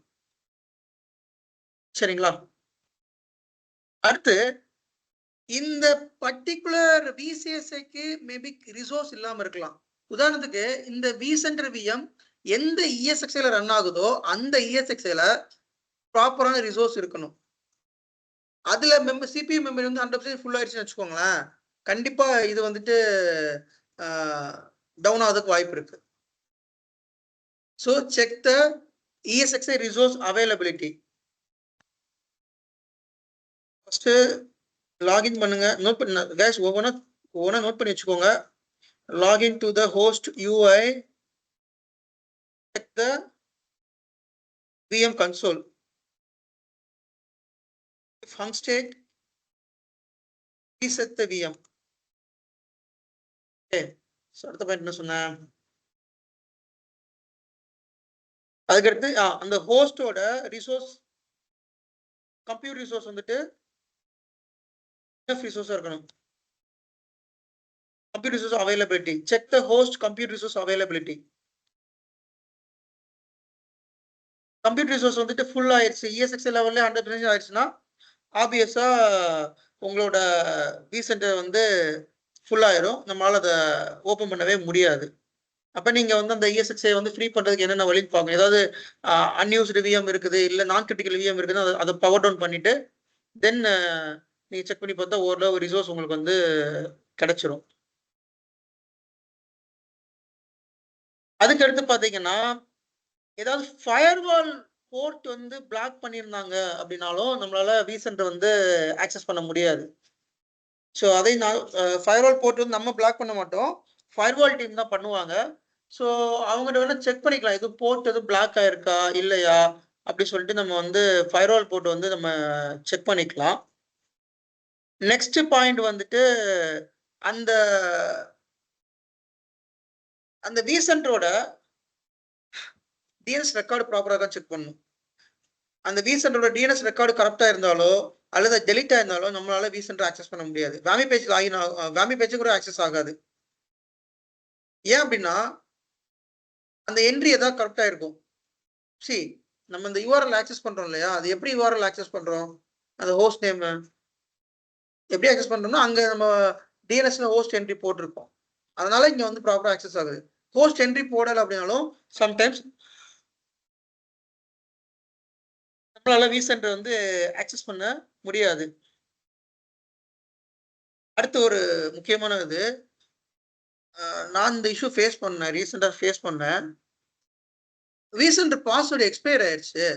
[SPEAKER 1] சரிங்களா? அடுத்து இந்த பர்டிகுலர் விசிஎஸ்ஐக்கு மேபி ரிசோர்ஸ் இல்லாம இருக்கலாம். உதாரணத்துக்கு இந்த விசென்டர் விஎம் எந்த இஎஸ்எக்ஸ்ஐல ரன் ஆகுதோ அந்த இஎஸ்எக்ஸ்ஐல ப்ராப்பரான ரிசோர்ஸ் இருக்கணும். அதுல சிபியூ மெமரி வந்து 100% ஃபுல் ஆயிடுச்சுன்னு வச்சுக்கோங்களேன், கண்டிப்பா இது வந்துட்டு டவுன் ஆகிறதுக்கு வாய்ப்பு இருக்கு. So check the ESXi resource availability. First login பண்ணுங்க. நோட் பண்ண கேஸ் ஒவ்வொன்றா நோட் பண்ணி வச்சுக்கோங்க. Login to the host UI, check the VM console. If hung state, reset the VM. Okay, so அடுத்த பாயிண்ட் என்ன சொன்னேன், அதுக்கடுத்து அந்த ஹோஸ்டோட ரிசோர்ஸ் கம்ப்யூட்டர் ரிசோர்ஸ் வந்துட்டு ரிசோர்ஸா இருக்கணும். Compute resource availability. Check the host compute resource availability. Compute resource வந்துட்டு full ஆயிடுச்சு, ESXi லெவல்ல 100% ஆயிடுச்சுன்னா ஆப்வியஸா உங்களோட விசென்டர் வந்து ஃபுல் ஆயிரும், நம்மளால அதை ஓப்பன் பண்ணவே முடியாது. அப்ப நீங்க வந்து அந்த ESXi வந்து ஃப்ரீ பண்றதுக்கு என்னென்ன வழின்னு பார்க்கணும். ஏதாவது அன்யூஸ்டு விஎம் இருக்குது, இல்லை நான் கிரிட்டிக்கல் விஎம் இருக்குது, அதை பவர் டவுன் பண்ணிட்டு தென் நீங்க செக் பண்ணி பார்த்தா ஓரளவு ரிசோர்ஸ் உங்களுக்கு வந்து கிடைச்சிரும். அதுக்கு அடுத்து பாத்தீங்கன்னா ஏதாவது ஃபயர்வால் போர்ட் வந்து பிளாக் பண்ணியிருந்தாங்க அப்படின்னாலும் நம்மளால விசென்டர் வந்து ஆக்சஸ் பண்ண முடியாது. ஸோ அதை ஃபயர்வால் போர்ட் வந்து நம்ம பிளாக் பண்ண மாட்டோம், ஃபயர்வால் டீம் தான் பண்ணுவாங்க. ஸோ அவங்ககிட்ட வேணா செக் பண்ணிக்கலாம், எதுவும் போர்ட் எதுவும் பிளாக் ஆயிருக்கா இல்லையா அப்படி சொல்லிட்டு நம்ம வந்து ஃபயர்வால் போர்ட் வந்து நம்ம செக் பண்ணிக்கலாம். நெக்ஸ்ட் பாயிண்ட் வந்துட்டு அந்த அந்த விசென்டரோட டிஎன்எஸ் ரெக்கார்டு ப்ராப்பராக செக் பண்ணணும். அந்த விசென்டரோட டிஎன்எஸ் ரெக்கார்டு கரெக்டா இருந்தாலோ அல்லது டெலிட் ஆயிருந்தாலோ நம்மளால விசென்டர் ஆக்சஸ் பண்ண முடியாது. வாமி பேஜ் லாகின் வாமி பேஜ் கூட ஆக்சஸ் ஆகாது. ஏன் அப்படின்னா அந்த என்ட்ரி ஏதாவது கரெக்டா இருக்கும். சி நம்ம இந்த URL ஆக்சஸ் பண்றோம் இல்லையா, அது எப்படி URL ஆக்சஸ் பண்றோம், அந்த ஹோஸ்ட் நேம் எப்படி ஆக்சஸ் பண்றோம்னா அங்க நம்ம டிஎன்எஸ்ல ஹோஸ்ட் என்ட்ரி போட்டிருப்போம், அதனால இங்க வந்து ப்ராப்பரா ஆக்சஸ் ஆகுது. ஹோஸ்ட் என்ட்ரி போடல அப்படின்னாலும் சம்டைம்ஸ் நம்மளால vCenter வந்து ஆக்சஸ் பண்ண முடியாது. அடுத்து ஒரு முக்கியமான இது, நான் இந்த இஷ்யூ ஃபேஸ் பண்ணேன், ரீசெண்டா ஃபேஸ் பண்ணேன். vCenter பாஸ்வேர்டு எக்ஸ்பயர் ஆயிடுச்சு,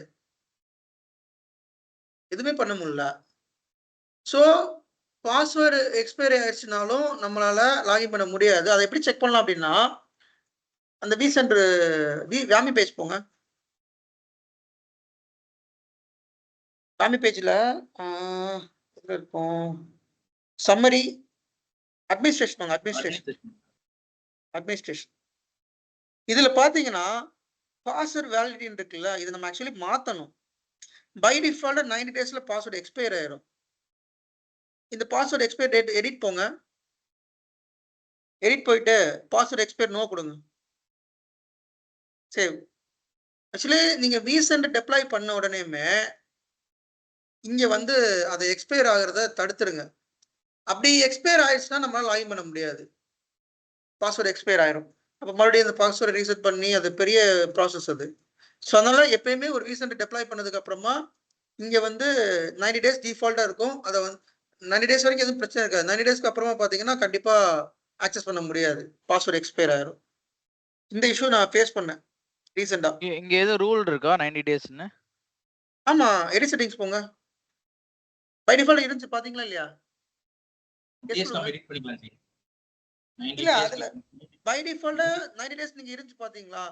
[SPEAKER 1] எதுவுமே பண்ண முடியல. ஸோ பாஸ்வேர்டு எக்ஸ்பயர் ஆயிடுச்சுனாலும் நம்மளால லாகின் பண்ண முடியாது. அதை எப்படி செக் பண்ணலாம் அப்படின்னா, அந்த vCenter வாமி பேஜ் போங்க. வாமி பேஜ்ல இருக்கும் சம்மரி அட்மினிஸ்ட்ரேஷன் வாங்க. அட்மினிஸ்ட்ரேஷன் இதுல பாத்தீங்கன்னா பாஸ்வேர்ட் வேலிடிட்டி இருக்குல்ல, இது நம்ம ஆக்சுவலி மாத்தணும். பை டிஃபால்ட் 90 டேஸ்ல பாஸ்வேர்டு எக்ஸ்பயர் ஆயிரும். இந்த பாஸ்வேர்டு எக்ஸ்பயர் டேட் எடிட் போங்க. எடிட் போயிட்டு பாஸ்வேர்டு எக்ஸ்பயர் நோ கொடுங்க. சேவ். ஆக்சுவலி நீங்க vCenter டெப்ளாய் பண்ண உடனேமே இங்க வந்து அதை எக்ஸ்பயர் ஆகிறத தடுத்துருங்க. அப்படி எக்ஸ்பயர் ஆயிடுச்சுன்னா நம்மளால லாகின் பண்ண முடியாது, பாஸ்வேர்டு எக்ஸ்பயர் ஆயிரும். அப்போ மறுபடியும் அந்த பாஸ்வேர்டை ரீசெட் பண்ணி அது பெரிய ப்ராசஸ் அது. ஸோ அதனால எப்பயுமே ஒரு vCenter டெப்ளாய் பண்ணதுக்கு அப்புறமா இங்க வந்து 90 டேஸ் டிஃபால்ட்டா இருக்கும். அதை வந்து 90 டேஸ் வரைக்கும் எதுவும் பிரச்சனை இருக்காது. 90 டேஸ்க்கு அப்புறமா பாத்தீங்கன்னா கண்டிப்பா ஆக்சஸ் பண்ண முடியாது, பாஸ்வேர்டு எக்ஸ்பயர் ஆயிரும். இந்த இஷ்யூ நான் ஃபேஸ் பண்ணேன் ரீசெண்டா.
[SPEAKER 8] இங்க ஏதோ ரூல் இருக்கா 90 டேஸ்னு?
[SPEAKER 1] ஆமா, எடிட் செட்டிங்ஸ் போங்க. பை டிஃபால்ட் இருந்துச்சு பாத்தீங்களா இல்லையா?
[SPEAKER 7] எடிட் பண்ணிக்கலாம் ஜி.
[SPEAKER 1] இல்ல அதுல பை டிஃபால்ட் 90 டேஸ் நீங்க இருந்துச்சு பாத்தீங்களா?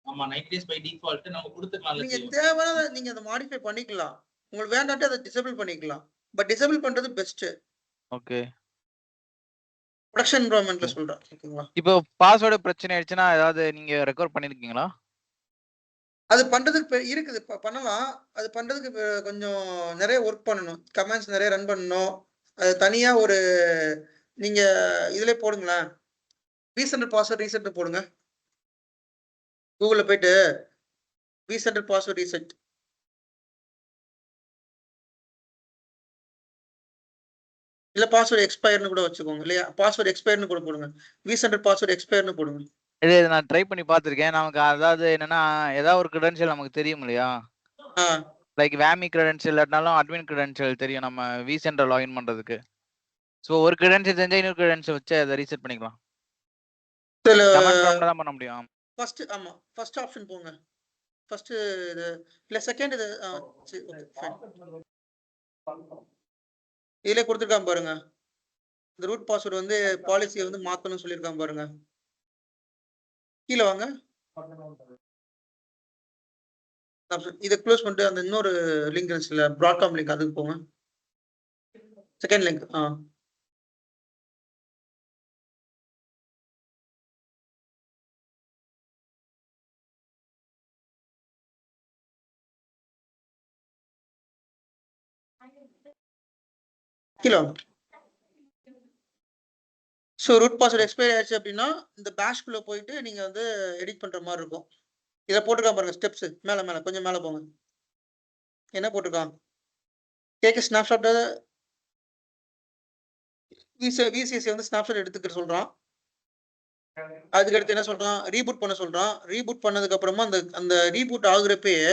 [SPEAKER 7] ஆமா 90 டேஸ் பை டிஃபால்ட் நம்ம கொடுத்துக்கலாம்.
[SPEAKER 1] நீங்க தேவையான நீங்க அதை மாடிஃபை பண்ணிக்கலாம், உங்களுக்கு வேண்டாட்டு அதை டிசேபிள் பண்ணிக்கலாம். பட் டிசேபிள் பண்றது பெஸ்ட்.
[SPEAKER 8] ஓகே.
[SPEAKER 1] ப்ரொடக்ஷன் என்விரான்மென்ட்ல சொல்றேன், ஓகேங்களா?
[SPEAKER 8] இப்போ பாஸ்வேர்டு பிரச்சனை ஆயிடுச்சுன்னா ஏதாவது நீங்க ரெக்கவர் பண்ணிருக்கீங்களா?
[SPEAKER 1] அது பண்றதுக்கு இருக்குது, பண்ணலாம். அது பண்றதுக்கு கொஞ்சம் நிறைய ஒர்க் பண்ணணும், கமெண்ட்ஸ் நிறைய ரன் பண்ணணும். அது தனியா ஒரு நீங்க இதுல போடுங்களேன், vCenter பாஸ்வேர்ட் ரீசெட் போடுங்க. கூகுள்ல போயிட்டு vCenter பாஸ்வேர்ட் ரீசெட், இல்ல பாஸ்வேர்ட் எக்ஸ்பயர்னு கூட வச்சுக்கோங்க, இல்லையா பாஸ்வேர்ட் எக்ஸ்பயர்னு கூட போடுங்க, vCenter பாஸ்வேர்ட் எக்ஸ்பயர்னு போடுங்க.
[SPEAKER 8] இது நான் ட்ரை பண்ணி பார்த்திருக்கேன். நமக்கு அதாவது என்னன்னா ஏதாவது ஒரு கிரெடென்ஷியல் நமக்கு தெரியும் இல்லையா, லைக் வாமி கிரெடென்ஷியல் இல்லாட்டினாலும் அட்மின் கிரெடென்ஷியல் தெரியும் நம்ம vCenter லாகின் பண்றதுக்கு. ஸோ ஒரு கிரெடென்ஷியல் தெரிஞ்சா இன்னொரு கிரெடென்ஷியல் வச்சு அதை ரீசெட் பண்ணிக்கலாம். கமெண்ட் ப்ராம்ப்ட்ல தான் பண்ண முடியும்.
[SPEAKER 1] ஃபர்ஸ்ட் ஆமா ஃபர்ஸ்ட் ஆப்ஷன் போங்க. ஃபர்ஸ்ட் இது இல்ல செகண்ட் இது சரி ஓகே ஃபைன். இதுல கொடுத்துருக்கான் பாருங்க, இந்த ரூட் பாஸ்வேர்ட் வந்து பாலிசியை வந்து மாத்தணும்னு சொல்லியிருக்கான் பாருங்க. கீழே வாங்க, இதை க்ளோஸ் பண்ணிட்டு அந்த இன்னொரு லிங்க் இருந்துச்சுல ப்ராட்காம் லிங்க், அதுக்கு போங்க. செகண்ட் லிங்க் கீழே வாங்க. ஸோ ரூட் பாஸ்வேர்ட் எக்ஸ்பயர் ஆயிடுச்சு அப்படின்னா இந்த பேஷ்குள்ள போயிட்டு நீங்க வந்து எடிட் பண்ற மாதிரி இருக்கும். இதை போட்டிருக்கான் பாருங்க ஸ்டெப்ஸ், மேல மேல கொஞ்சம் மேல போங்க. என்ன போட்டிருக்கான், கேக்க ஸ்னாப்ஷாட் விசிஎஸ் வந்து ஸ்னாப்ஷாட் எடுத்துக்கிட்டு சொல்றான். அதுக்கடுத்து என்ன சொல்றான், ரீபூட் பண்ண சொல்றான். ரீபூட் பண்ணதுக்கு அப்புறமா அந்த அந்த ரீபூட் ஆகுறப்பயே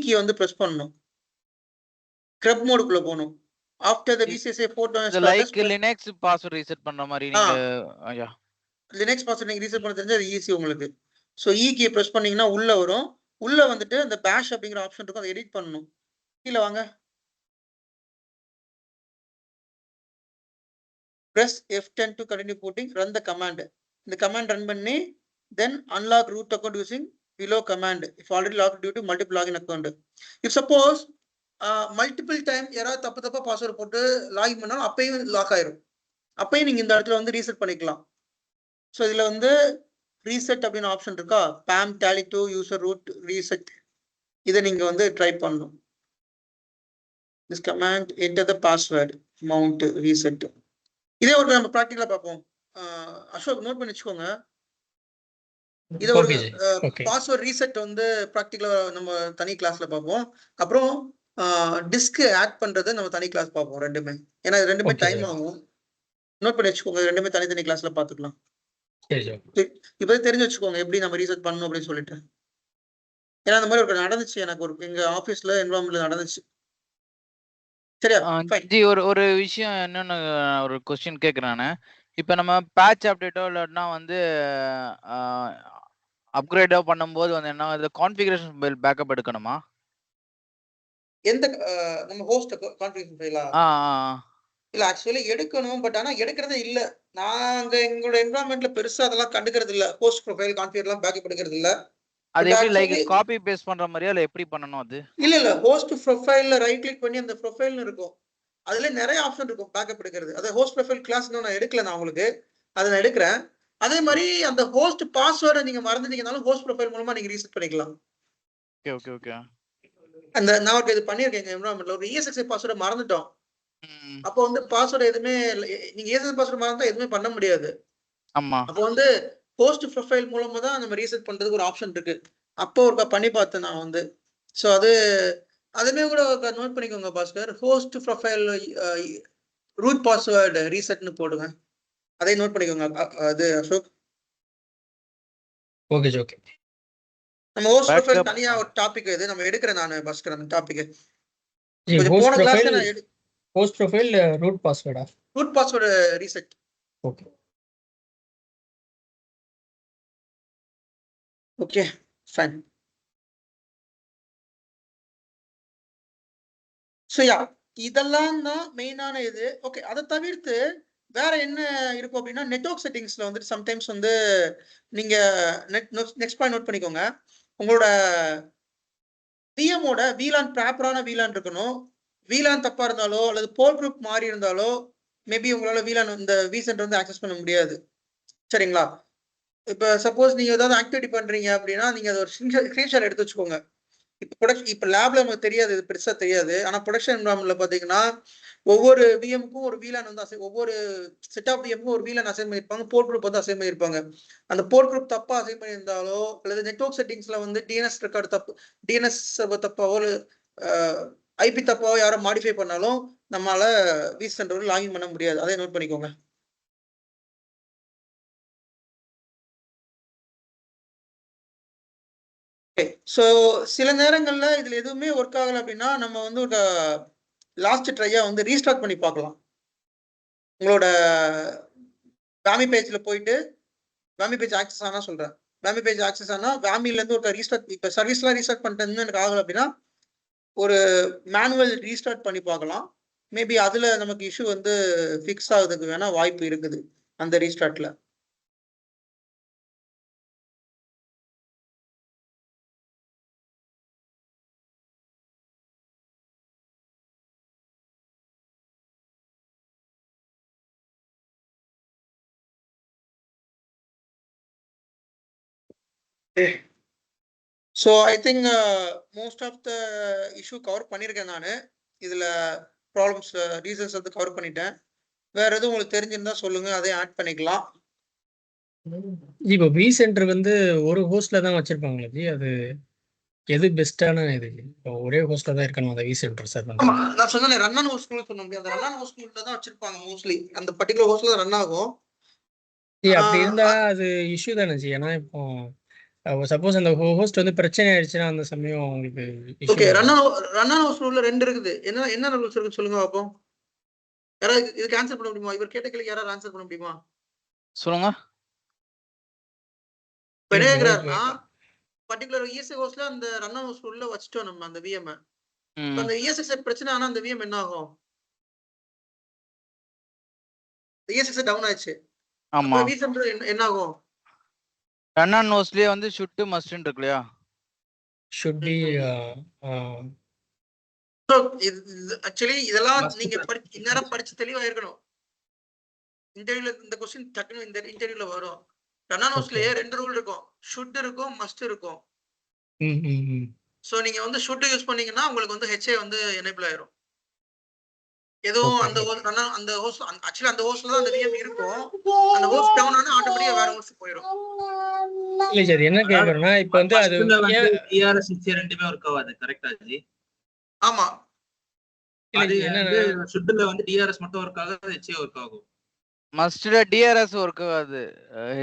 [SPEAKER 1] கீ வந்து பிரஸ் பண்ணணும், ஸ்க்ரப் மோடுக்குள்ள போகணும். After the VCSA photo
[SPEAKER 8] like Linux password reset பண்ற மாதிரி நீங்க ஐயா
[SPEAKER 1] லினக்ஸ் பாஸ்வேர்ட் நீங்க ரீசெட் பண்ண தெரிஞ்சா அது ஈஸி உங்களுக்கு. சோ ஈ கீ பிரஸ் பண்ணீங்கன்னா உள்ள வரும். உள்ள வந்துட்டு அந்த பேஷ் அப்படிங்கிற ஆப்ஷன் இருக்கும், அதை எடிட் பண்ணணும். கீழே வாங்க, press F10 to continue putting, run the command. இந்த command run பண்ணி then unlock root account using below command if already logged due to multiple login account. If suppose multiple time யாராவது தப்பா password போட்டு login பண்ணாலும் அப்பயும் lock ஆயிரும். அப்பயும் நீங்க இந்த இடத்துல வந்து ரீசெட் பண்ணிக்கலாம். ஸோ இதுல வந்து ரீசெட் அப்படின்னு ஆப்ஷன் இருக்கா, PAM tally to user root reset, இதை நீங்க வந்து ட்ரை பண்ணணும். this command enter the password mount reset. இதே ஒரு நம்ம ப்ராக்டிக்கலா பார்ப்போம். அசோக் நோட் பண்ணி வச்சுக்கோங்க. இது ஒரு
[SPEAKER 4] okay ji. Okay.
[SPEAKER 1] Password reset வந்து ப்ராக்டிகலா நம்ம தனி கிளாஸ்ல பார்ப்போம். அப்புறம் டிஸ்க் ஆட் பண்றது நம்ம தனி கிளாஸ் பார்ப்போம் ரெண்டுமே. ஏன்னா இது ரெண்டுமே
[SPEAKER 4] ஓகே
[SPEAKER 1] டைம்
[SPEAKER 4] சார்.
[SPEAKER 1] ஆகும். நோட் பண்ணி வச்சுக்கோங்க. ரெண்டுமே தனித்தனி கிளாஸ்ல பார்த்துக்கலாம்.
[SPEAKER 4] சரி சார்.
[SPEAKER 1] இப்போ தெரிஞ்சு வச்சுக்கோங்க எப்படி நம்ம ரீசெட் பண்ணணும் அப்படின்னு சொல்லிட்டு. ஏன்னா அந்த மாதிரி ஒரு நடந்துச்சு எனக்கு ஒரு எங்க ஆபீஸ்ல என்வரான்மெண்ட்ல நடந்துச்சு. சரியா? ஃபைன்.
[SPEAKER 8] ஜி ஒரு விஷயம் என்னன்னு ஒரு கொஸ்டின் கேட்குறேன் நானு. இப்போ நம்ம பேட்ச் அப்டேட்டோ இல்லாட்டினா வந்து அப்கிரேடோ பண்ணும்போது வந்து என்ன இது கான்ஃபிகரேஷன் ஃபைல் பேக்கப் எடுக்கணுமா?
[SPEAKER 1] எந்த நம்ம ஹோஸ்ட் கான்ஃபிகரேஷன் ஃபைலா? இல்ல ஆக்சுவலி எடுக்கணும். பட் ஆனா எடுக்கிறதே இல்ல. நாங்க எங்களோட என்வரான்மெண்ட்ல பெருசா அதெல்லாம் கண்டுக்கிறது இல்ல. ஹோஸ்ட் ப்ரொஃபைல் கான்ஃபிகர்லாம் பேக்கப் எடுக்கிறது இல்ல.
[SPEAKER 8] அது எப்படி லைக் காப்பி பேஸ்ட் பண்ற மாதிரியா இல்ல எப்படி பண்ணணும் அது?
[SPEAKER 1] இல்ல ஹோஸ்ட் ப்ரொஃபைல்ல ரைட் கிளிக் பண்ணி அந்த ப்ரொஃபைல்னு இருக்கும். அதுல நிறைய ஆப்ஷன் இருக்கும் பேக்கப் எடுக்கிறது. அது ஹோஸ்ட் ப்ரொஃபைல் கிளாஸ் நான் எடுக்கல நான் உங்களுக்கு. அதை நான் எடுக்கிறேன். அதே மாதிரி அந்த ஹோஸ்ட் பாஸ்வேர்டை நீங்க மறந்துட்டீங்கனாலும் ஹோஸ்ட் ப்ரொஃபைல் மூலமா நீங்க ரீசெட் பண்ணிக்கலாம்.
[SPEAKER 8] Okay okay okay.
[SPEAKER 1] அந்த நான் இது பண்ணியிருக்கேன் என்வரான்மெண்ட்ல ஒரு ESXi பாஸ்வேர்டை மறந்துட்டோம். அப்போ வந்து பாஸ்வேர்டு எதுவுமே நீங்க ESXi பாஸ்வேர்டு மறந்தா எதுவுமே பண்ண முடியாது.
[SPEAKER 8] ஆமா.
[SPEAKER 1] அப்போ வந்து ஹோஸ்ட் ப்ரொஃபைல் மூலமா தான் நம்ம ரீசெட் பண்றதுக்கு ஒரு ஆப்ஷன் இருக்கு. அப்போ ஒரு பண்ணி பார்த்தேன் நான் வந்து. ஸோ அதுமே கூட நோட் பண்ணிக்கோங்க Bhaskar. Host profile root password ரீசெட்னு போடுங்க. அதை நோட் பண்ணிக்கோங்க. அது அசோக்.
[SPEAKER 4] ஓகே ஜி. ஓகே.
[SPEAKER 1] நம்ம ஹோஸ்ட் ப்ரொஃபைல் தனியா ஒரு டாபிக் இது நம்ம எடுக்கிறேன் நான் பாஸ்கர் அந்த டாபிக்.
[SPEAKER 4] ஜி
[SPEAKER 1] போன கிளாஸ்ல நான்
[SPEAKER 4] ஹோஸ்ட் ப்ரொஃபைல் ரூட் பாஸ்வேர்டா?
[SPEAKER 1] Root password reset.
[SPEAKER 4] Okay.
[SPEAKER 1] Okay fine. So yeah இதெல்லாம் தான் மெயினான இது. ஓகே அதை தவிர்த்து வேற என்ன இருக்கும் அப்படின்னா நெட்வொர்க் செட்டிங்ஸ்ல வந்துட்டு சம்டைம்ஸ் வந்து நீங்க நெக்ஸ்ட் பாயிண்ட் நோட் பண்ணிக்கோங்க. உங்களோட விஎமோட VLAN ப்ராப்பரான VLAN இருக்கணும். VLAN தப்பா இருந்தாலோ அல்லது போர்ட் குரூப் மாறி இருந்தாலோ மேபி உங்களால VLAN இந்த vCenter வந்து ஆக்சஸ் பண்ண முடியாது. சரிங்களா? இப்போ சப்போஸ் நீங்க ஏதாவது ஆக்டிவிட்டி பண்றீங்க அப்படின்னா நீங்க அதை ஒரு ஸ்கிரீன்ஷாட் எடுத்து வச்சுக்கோங்க. இப்போ லேப்ல நமக்கு தெரியாது, இது பெருசா தெரியாது. ஆனா ப்ரொடக்ஷன் என்வரான்மெண்ட்ல பாத்தீங்கன்னா ஒவ்வொரு விஎம்க்கும் ஒரு VLAN வந்து ஒவ்வொரு செட் ஆஃப் விஎம்க்கும் ஒரு VLAN அசைன் பண்ணியிருப்பாங்க. போர்ட் குரூப் வந்து அசைன் பண்ணியிருப்பாங்க. அந்த போர்ட் குரூப் தப்பா அசைன் பண்ணியிருந்தாலோ அல்லது நெட்வொர்க் செட்டிங்ஸ்ல வந்து DNS ரெக்கார்டு தப்பு, DNS சர்வர் தப்பாவோ IP தப்பாவோ யாரோ மாடிஃபை பண்ணாலும் நம்மளால vCenter லாகின் பண்ண முடியாது. அதை நோட் பண்ணிக்கோங்க. ஸோ சில நேரங்கள்ல இதுல எதுவுமே ஒர்க் ஆகல அப்படின்னா நம்ம வந்து ஒரு லாஸ்ட் ட்ரையா வந்து ரீஸ்டார்ட் பண்ணி பார்க்கலாம். உங்களோட வாமி பேஜ்ல போயிட்டு வாமி பேஜ் ஆக்சஸ் ஆனா சொல்றேன். வாமி பேஜ் ஆக்சஸ் ஆனா வாமில இருந்து ஒரு ரீஸ்டார்ட் இப்போ சர்வீஸ்லாம் ரீஸ்டார்ட் பண்ணிட்டு எனக்கு ஆகல அப்படின்னா ஒரு மேனுவல் ரீஸ்டார்ட் பண்ணி பார்க்கலாம். மேபி அதுல நமக்கு இஷ்யூ வந்து ஃபிக்ஸ் ஆகுறதுக்கு வேணா வாய்ப்பு இருக்குது அந்த ரீஸ்டார்ட்ல. So I think most of the issue cover பண்ணியிருக்கேன் நான். இதில் ப்ராப்ளம்ஸ் ரீசன்ஸ் வந்து கவர் பண்ணிட்டேன். வேற எதுவும் உங்களுக்கு தெரிஞ்சிருந்தா சொல்லுங்க, அதையும் ஆட் பண்ணிக்கலாம்.
[SPEAKER 4] இப்போ vCenter வந்து ஒரு ஹோஸ்ட்ல தான் வச்சிருப்பாங்களா ஜி? அது எது பெஸ்ட்டான இது? இப்போ ஒரே ஹோஸ்ட்ல தான் இருக்கணும் அந்த vCenter சர்வர்.
[SPEAKER 1] நான் சொன்னேன் ரன் ஆன் ஹோஸ்ட்ல சொல்ல முடியாது. அந்த ரன் ஆன் ஹோஸ்ட்ல தான் வச்சிருப்பாங்க மோஸ்ட்லி. அந்த பர்టిక్యులர் ஹோஸ்ட்ல ரன் ஆகும்.
[SPEAKER 4] அப்படி இருந்தா அது இஷ்யூ தானே ஜி? ஏன்னா இப்போ சப்போஸ் அந்த ஹோஸ்ட் வந்து பிரச்சனை ஆயிடுச்சுன்னா அந்த சமயம் உங்களுக்கு
[SPEAKER 1] ஓகே ரன் ஆன் ஹோஸ்ட் ரூல்ல 2 இருக்குது. என்ன ரூல்ஸ் இருக்குன்னு சொல்லுங்க பாப்போம். யாராவது இதுக்கு ஆன்சர் பண்ண முடியுமா? இவர் கேட்ட கேள்விக்கு யாராவது ஆன்சர் பண்ண முடியுமா?
[SPEAKER 8] சொல்லுங்க.
[SPEAKER 1] பெரியகிறார்னா பர்టిక్యులர் ESXi ஹோஸ்ட்ல அந்த ரன் ஆன் ஹோஸ்ட் ரூல்ல வச்சிட்டோம் நம்ம அந்த VM. அந்த ESXi பிரச்சனை ஆனா அந்த VM என்ன ஆகும்? ESXi டவுன் ஆயிடுச்சு.
[SPEAKER 8] ஆமா.
[SPEAKER 1] vCenter என்ன ஆகும்?
[SPEAKER 8] ரன் ஆன் ஹோஸ்ட்லயே வந்து ஷுட் மஸ்ட் இருக்கு இல்லையா?
[SPEAKER 4] ஷுட் பி
[SPEAKER 1] ஆக்சுவலி இதெல்லாம் நீங்க இந்நேரம் படிச்சு தெளிவா இருக்கணும். இன்டர்வியூல இந்த क्वेश्चन டக்குனு இந்த இன்டர்வியூல வரும். ரன் ஆன் ஹோஸ்ட்லயே 2 ரூல் இருக்கும். ஷுட் இருக்கும், மஸ்ட் இருக்கும். சோ நீங்க வந்து ஷுட் யூஸ் பண்ணீங்கன்னா உங்களுக்கு வந்து HA வந்து எனேபிள் ஆயிரும். எதுவும்
[SPEAKER 4] Okay.
[SPEAKER 1] அந்த host அந்த ஹோஸ்ட் ஆக்சுவலி அந்த ஹோஸ்ட்ல தான் அந்த VM இருக்கும். அந்த ஹோஸ்ட் டவுன் ஆனா ஆட்டோமேட்டிக்கா வேற ஹோஸ்ட் போயிடும்.
[SPEAKER 4] இல்ல ஜி, அது என்ன கேக்குறேன்னா இப்ப வந்து அது
[SPEAKER 7] ஃபர்ஸ்ட்ல வந்து
[SPEAKER 4] ஏன்
[SPEAKER 7] டிஆர்எஸ் ஹெச்ஏ ரெண்டுமே ஒர்க் ஆகாது. கரெக்ட்டா ஜி?
[SPEAKER 1] ஆமா.
[SPEAKER 4] இல்ல
[SPEAKER 7] அது
[SPEAKER 4] ஜி, என்னன்னா
[SPEAKER 7] வந்து ஷுட்ல வந்து டிஆர்எஸ் மட்டும் ஒர்க் ஆகாது, ஹெச்ஏ ஒர்க் ஆகும்.
[SPEAKER 8] மஸ்ட்ல டிஆர்எஸ் ஒர்க் ஆகாது,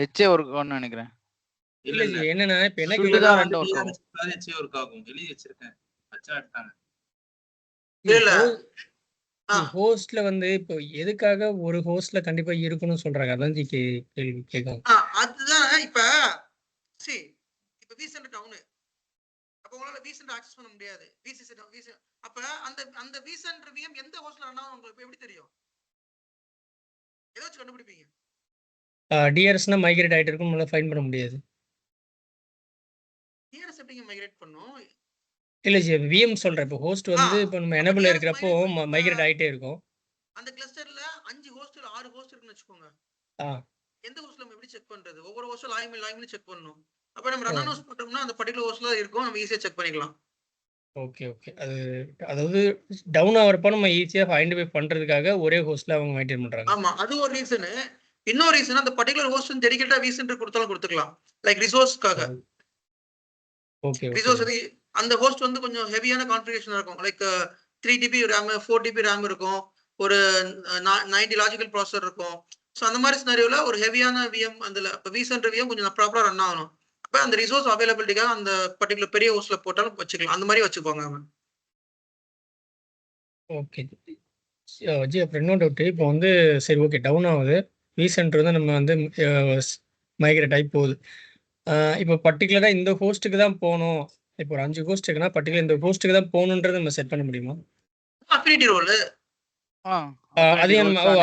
[SPEAKER 8] ஹெச்ஏ ஒர்க் ஆகும்னு நினைக்கிறேன்.
[SPEAKER 1] இல்ல
[SPEAKER 4] இல்ல
[SPEAKER 1] இல்ல
[SPEAKER 4] ஜி, என்னன்னா இப்ப என்ன
[SPEAKER 8] சுட்டு
[SPEAKER 4] கேக்குறேன்னா
[SPEAKER 8] தான்
[SPEAKER 7] வந்து
[SPEAKER 8] ரெண்டும் ஒர்க் ஆகும்.
[SPEAKER 7] டிஆர்எஸ் ஹெச்ஏ ஒர்க் ஆகும். எழுதி வச்சிருக்கேன். அச்சா எடுத்தாங்க.
[SPEAKER 1] இல்ல இல்ல
[SPEAKER 4] ஹோஸ்ட்ல வந்து இப்போ எதுக்காக ஒரு ஹோஸ்ட்ல கண்டிப்பா இருக்கணும்னு சொல்றாங்க, அதான் ஜி கேள்வி கேட்கும்.
[SPEAKER 1] அதுதான் இப்ப see இப்ப vCenter டவுன் அப்ப உங்களால vCenter ஆக்சஸ் பண்ண முடியாது. அப்ப அந்த vCenter VM எந்த ஹோஸ்ட்ல ரன் ஆகும் உங்களுக்கு எப்படி தெரியும்? எதை வச்சு கண்டுபிடிப்பீங்க?
[SPEAKER 4] டிஆர்எஸ்னா மைக்ரேட் ஆயிட்டு இருக்கும், நம்மளால ஃபைண்ட் பண்ண முடியாது.
[SPEAKER 1] டிஆர்எஸ் எப்படிங்க மைக்ரேட் பண்ணும்?
[SPEAKER 4] இல்ல ஜி, விஎம் சொல்றேன். இப்போ ஹோஸ்ட் வந்து இப்போ நம்ம எனபிள் இருக்கிறப்போ மைக்ரேட் ஆயிட்டே இருக்கும்.
[SPEAKER 1] அந்த கிளஸ்டர்ல 5 ஹோஸ்ட் 6 ஹோஸ்ட் இருக்குன்னு வச்சுக்கோங்க. எந்த ஹோஸ்ட்ல நம்ம எப்படி செக் பண்றது? ஒவ்வொரு ஹோஸ்ட்ல லாகின் செக் பண்ணனும். அப்ப நம்ம ரன் ஹோஸ்ட் போட்டோம்னா அந்த பர்టిక్యులர் ஹோஸ்ட்ல இருக்கும், நம்ம ஈஸியா செக் பண்ணிக்கலாம்.
[SPEAKER 4] Okay okay. அதாவது டவுன் ஆவறப்ப நம்ம ஈஸியா ஐடென்டிஃபை பண்றதுக்காக ஒரே ஹோஸ்ட்ல அவங்க மெயின்டைன் பண்றாங்க.
[SPEAKER 1] ஆமா, அது ஒரு ரீசன். இன்னொரு ரீசன் அந்த பர்టిక్యులர் ஹோஸ்ட் டெடிகேட்டா vCenter கொடுத்தாலும் கொடுத்துக்கலாம். லைக் ரிசோர்ஸ்க்காக.
[SPEAKER 4] ஓகே
[SPEAKER 1] ரிசோர்ஸ் அந்த ஹோஸ்ட் வந்து கொஞ்சம் ஹெவியான கான்ஃபிகரேஷன் இருக்கும். Like 3 GB RAM 4 GB RAM இருக்கும், ஒரு 90 லாஜிக்கல் ப்ராசஸர் இருக்கும். ஸோ அந்த மாதிரி சினாரியோல ஒரு ஹெவியான விஎம் அதில் இப்போ vCenter VM கொஞ்சம் ப்ராப்பரா ரன் ஆகணும். அப்போ அந்த ரிசோர்ஸ் அவைலபிலிட்டிக்காக அந்த பர்టిక్యులர் பெரிய ஹோஸ்ட்ல போட்டாலும் வச்சுக்கலாம். அந்த மாதிரி வச்சுப்பாங்க அவன்.
[SPEAKER 4] ஓகே ஜி, அப்புறம் இன்னொரு டவுட். இப்போ வந்து சரி ஓகே டவுன் ஆகுது, vCenter வந்து நம்ம வந்து மைக்ரேட் ஆகி போகுது. இப்போ பர்டிகுலரா இந்த ஹோஸ்ட்டுக்கு தான் போகணும், இப்போ ஒரு 5 ஹோஸ்ட் இருக்குன்னா பர்டிகுலர் இந்த ஹோஸ்ட்டுக்கு தான் போகணுன்றதை நம்ம செட் பண்ண முடியுமா?
[SPEAKER 1] அஃபினிட்டி ரோல்
[SPEAKER 4] அது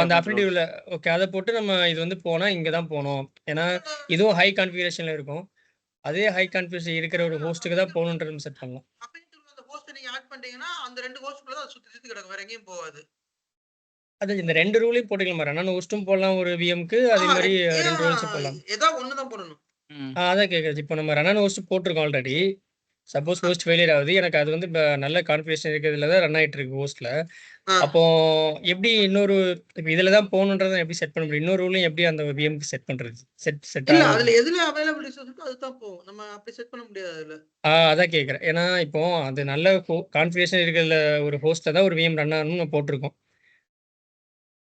[SPEAKER 4] அந்த அஃபினிட்டி ரோல் ஓகே, அதை போட்டு நம்ம இது வந்து போனா இங்க தான் போகணும், ஏன்னா இதுவும் ஹை கான்ஃபிகரேஷன்ல இருக்கும், அதே ஹை கான்ஃபிகரேஷன் இருக்கிற ஒரு ஹோஸ்ட்டுக்கு தான் போகணுன்றது நம்ம செட் பண்ணலாம்.
[SPEAKER 1] அஃபினிட்டி ரோல் அந்த ஹோஸ்ட் நீங்க ஆட் பண்ணிட்டீங்கன்னா அந்த 2 ஹோஸ்ட்குள்ள தான் சுத்தி சுத்தி கிடக்கும், வேற எங்கேயும் போகாது.
[SPEAKER 4] அது இந்த 2 ரூலையும் போட்டுக்கலாம், ரன் ஹோஸ்ட்டும் போடலாம் ஒரு விஎம்க்கு, அதே மாதிரி 2 ரூல்ஸ் போடலாம்.
[SPEAKER 1] ஏதாவது ஒன்று தான் போடணும்.
[SPEAKER 4] அதான் கேட்குறது. இப்போ நம்ம ரன் ஹோஸ்ட் போட்டிருக்கோம் ஆல்ரெடி, சப்போஸ் ஹோஸ்ட் ஃபெயிலியர் ஆகுது, எனக்கு அது வந்து நல்ல கான்ஃபிகரேஷன் இருக்கிறதுல தான் ரன் ஆயிட்டு இருக்கு ஹோஸ்ட்ல. அப்போ எப்படி இன்னொரு இப்போ இதுல தான் போகணுன்றதை எப்படி செட் பண்ண முடியும்? இன்னொரு ரூலையும் எப்படி அந்த விஎம்க்கு செட் பண்றது? செட்
[SPEAKER 1] இல்ல அதுல எதுல அவைலபிள் ரிசோர்ஸ் இருக்கோ அதுதான் போகும். நம்ம அப்படி செட் பண்ண முடியாது அதுல.
[SPEAKER 4] அதான் கேட்குறேன். ஏன்னா இப்போ அது நல்ல கான்ஃபிகரேஷன் இருக்கிற ஒரு ஹோஸ்ட்ல தான் ஒரு விஎம் ரன் ஆகணும்னு நம்ம போட்டிருக்கோம்.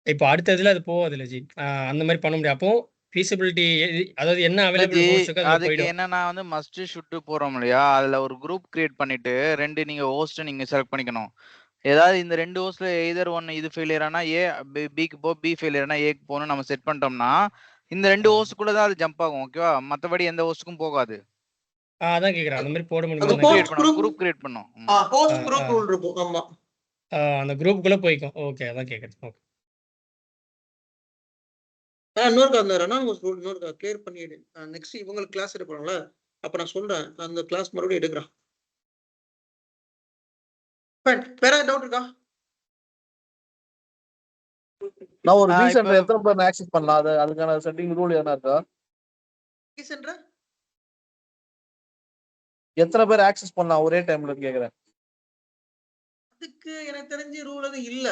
[SPEAKER 4] இப்போ அடுத்த இதுல அது போகாதுல்ல ஜி, அந்த மாதிரி பண்ண முடியும். அப்போ feasibility அதாவது என்ன அவைலபிள் ஹோஸ்ட்க்கு அது
[SPEAKER 8] அதுக்கு
[SPEAKER 4] போய்டும்.
[SPEAKER 8] என்னன்னா வந்து மஸ்ட் ஷுட் போறோம் இல்லையா, அதுல ஒரு குரூப் கிரியேட் பண்ணிட்டு 2 நீங்க ஹோஸ்ட் நீங்க செலக்ட் பண்ணிக்கணும். ஏதாவது இந்த 2 ஹோஸ்ட்ல எய்தர் ஒன் இது ஃபெயிலியர் ஆனா ஏ பிக்கு போ, பி ஃபெயிலியர் ஆனா ஏக்கு போகணும் நம்ம செட் பண்ணிட்டோம்னா இந்த 2 ஹோஸ்ட்குள்ள தான் அது ஜம்ப் ஆகும். ஓகேவா? மத்தபடி எந்த ஹோஸ்ட்க்கும் போகாது.
[SPEAKER 4] அதான் கேட்குறேன், அந்த மாதிரி போட
[SPEAKER 1] அது
[SPEAKER 4] முடியுமா?
[SPEAKER 8] குரூப் கிரியேட் பண்ணோம்.
[SPEAKER 1] ஹோஸ்ட் குரூப் ரூல் இருக்கும். ஆமா,
[SPEAKER 4] அந்த குரூப்புக்குள்ள போய்க்கும். ஓகே, அதான் கேட்குறேன். ஓகே.
[SPEAKER 1] இன்னொரு அந்த ரன் ஹோஸ்ட் ரூல் இன்னொரு கிளியர் பண்ணிடு. நெக்ஸ்ட் இவங்களுக்கு கிளாஸ் எடுப்பாங்கல்ல, அப்ப நான் சொல்றேன், அந்த கிளாஸ் மறுபடியும் எடுக்கிறேன். வேற டவுட் இருக்கா?
[SPEAKER 9] நான் ஒரு vCenter எத்தனை பேர் ஆக்சஸ் பண்ணலாம்? அதுக்கான செட்டிங் ரூல் என்ன இருக்கா?
[SPEAKER 1] vCenter
[SPEAKER 9] எத்தனை பேர் ஆக்சஸ் பண்ணலாம் ஒரே டைம்ல கேக்குறேன்.
[SPEAKER 1] அதுக்கு எனக்கு தெரிஞ்ச ரூல் அது இல்ல,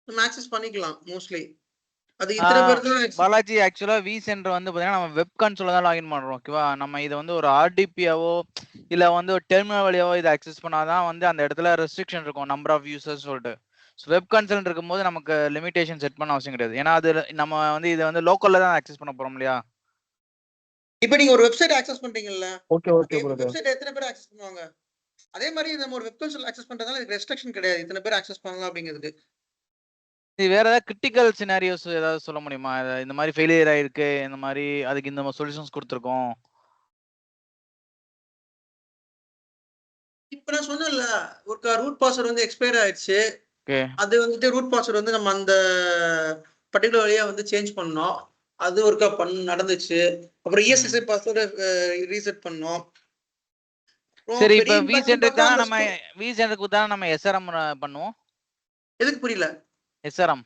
[SPEAKER 1] நம்ம ஆக்சஸ் பண்ணிக்கலாம் மோஸ்ட்லி. அது இத்தனை பேர் தான்.
[SPEAKER 8] பாலாஜி ஆக்சுவலா vCenter வந்து பாத்தீங்கன்னா நம்ம வெப் கன்சோல்ல தான் லாகின் பண்றோம். ஓகேவா? நம்ம இதை வந்து ஒரு ஆர்டிபியாவோ இல்ல வந்து ஒரு டெர்மினல் வழியாவோ இதை ஆக்சஸ் பண்ணாதான் வந்து அந்த இடத்துல ரெஸ்ட்ரிக்ஷன் இருக்கும், நம்பர் ஆஃப் யூசர்ஸ் சொல்லிட்டு. வெப் கன்சோல் இருக்கும்போது நமக்கு லிமிடேஷன் செட் பண்ண அவசியம் கிடையாது. ஏன்னா அது நம்ம வந்து இதை வந்து லோக்கல்ல தான் ஆக்சஸ் பண்ண போறோம் இல்லையா?
[SPEAKER 1] இப்போ நீங்க ஒரு வெப்சைட் ஆக்சஸ் பண்றீங்கல்ல,
[SPEAKER 9] ஓகே பிரதர்.
[SPEAKER 1] வெப்சைட் எத்தனை பேர் ஆக்சஸ் பண்ணுவாங்க? அதே மாதிரி நம்ம ஒரு வெப் கன்சோல் ஆக்சஸ் பண்றதால இதுக்கு ரெஸ்ட்ரிக்ஷன் கிடையாது, இத்தனை பேர் ஆக்சஸ் பண்ணலாம் அப்படிங்கிறதுக்கு.
[SPEAKER 8] வேற ஏதாவது கிரிட்டிக்கல் சினாரியோஸ் ஏதாவது சொல்ல முடியுமா? இந்த மாதிரி ஃபெயிலியர் ஆயிருக்கு, இந்த மாதிரி அதுக்கு இந்த சொல்யூஷன்ஸ் கொடுத்துருக்கோம்.
[SPEAKER 1] இப்ப நான் சொன்னேன்ல, ஒரு ரூட் பாஸ்வேர்ட் வந்து எக்ஸ்பயர் ஆயிடுச்சு, அது வந்துட்டு ரூட் பாஸ்வேர்ட் வந்து நம்ம அந்த பர்టిక్యులர் வழியா வந்து சேஞ்ச் பண்ணோம், அது ஒருக்கா நடந்துச்சு. அப்புறம் ESSI பாஸ்வேர்ட் ரீசெட் பண்ணோம்.
[SPEAKER 8] சரி, இப்ப vCenterக்கு தான் நம்ம SRM பண்ணுவோம்.
[SPEAKER 1] எதுக்கு புரியல?
[SPEAKER 8] SRM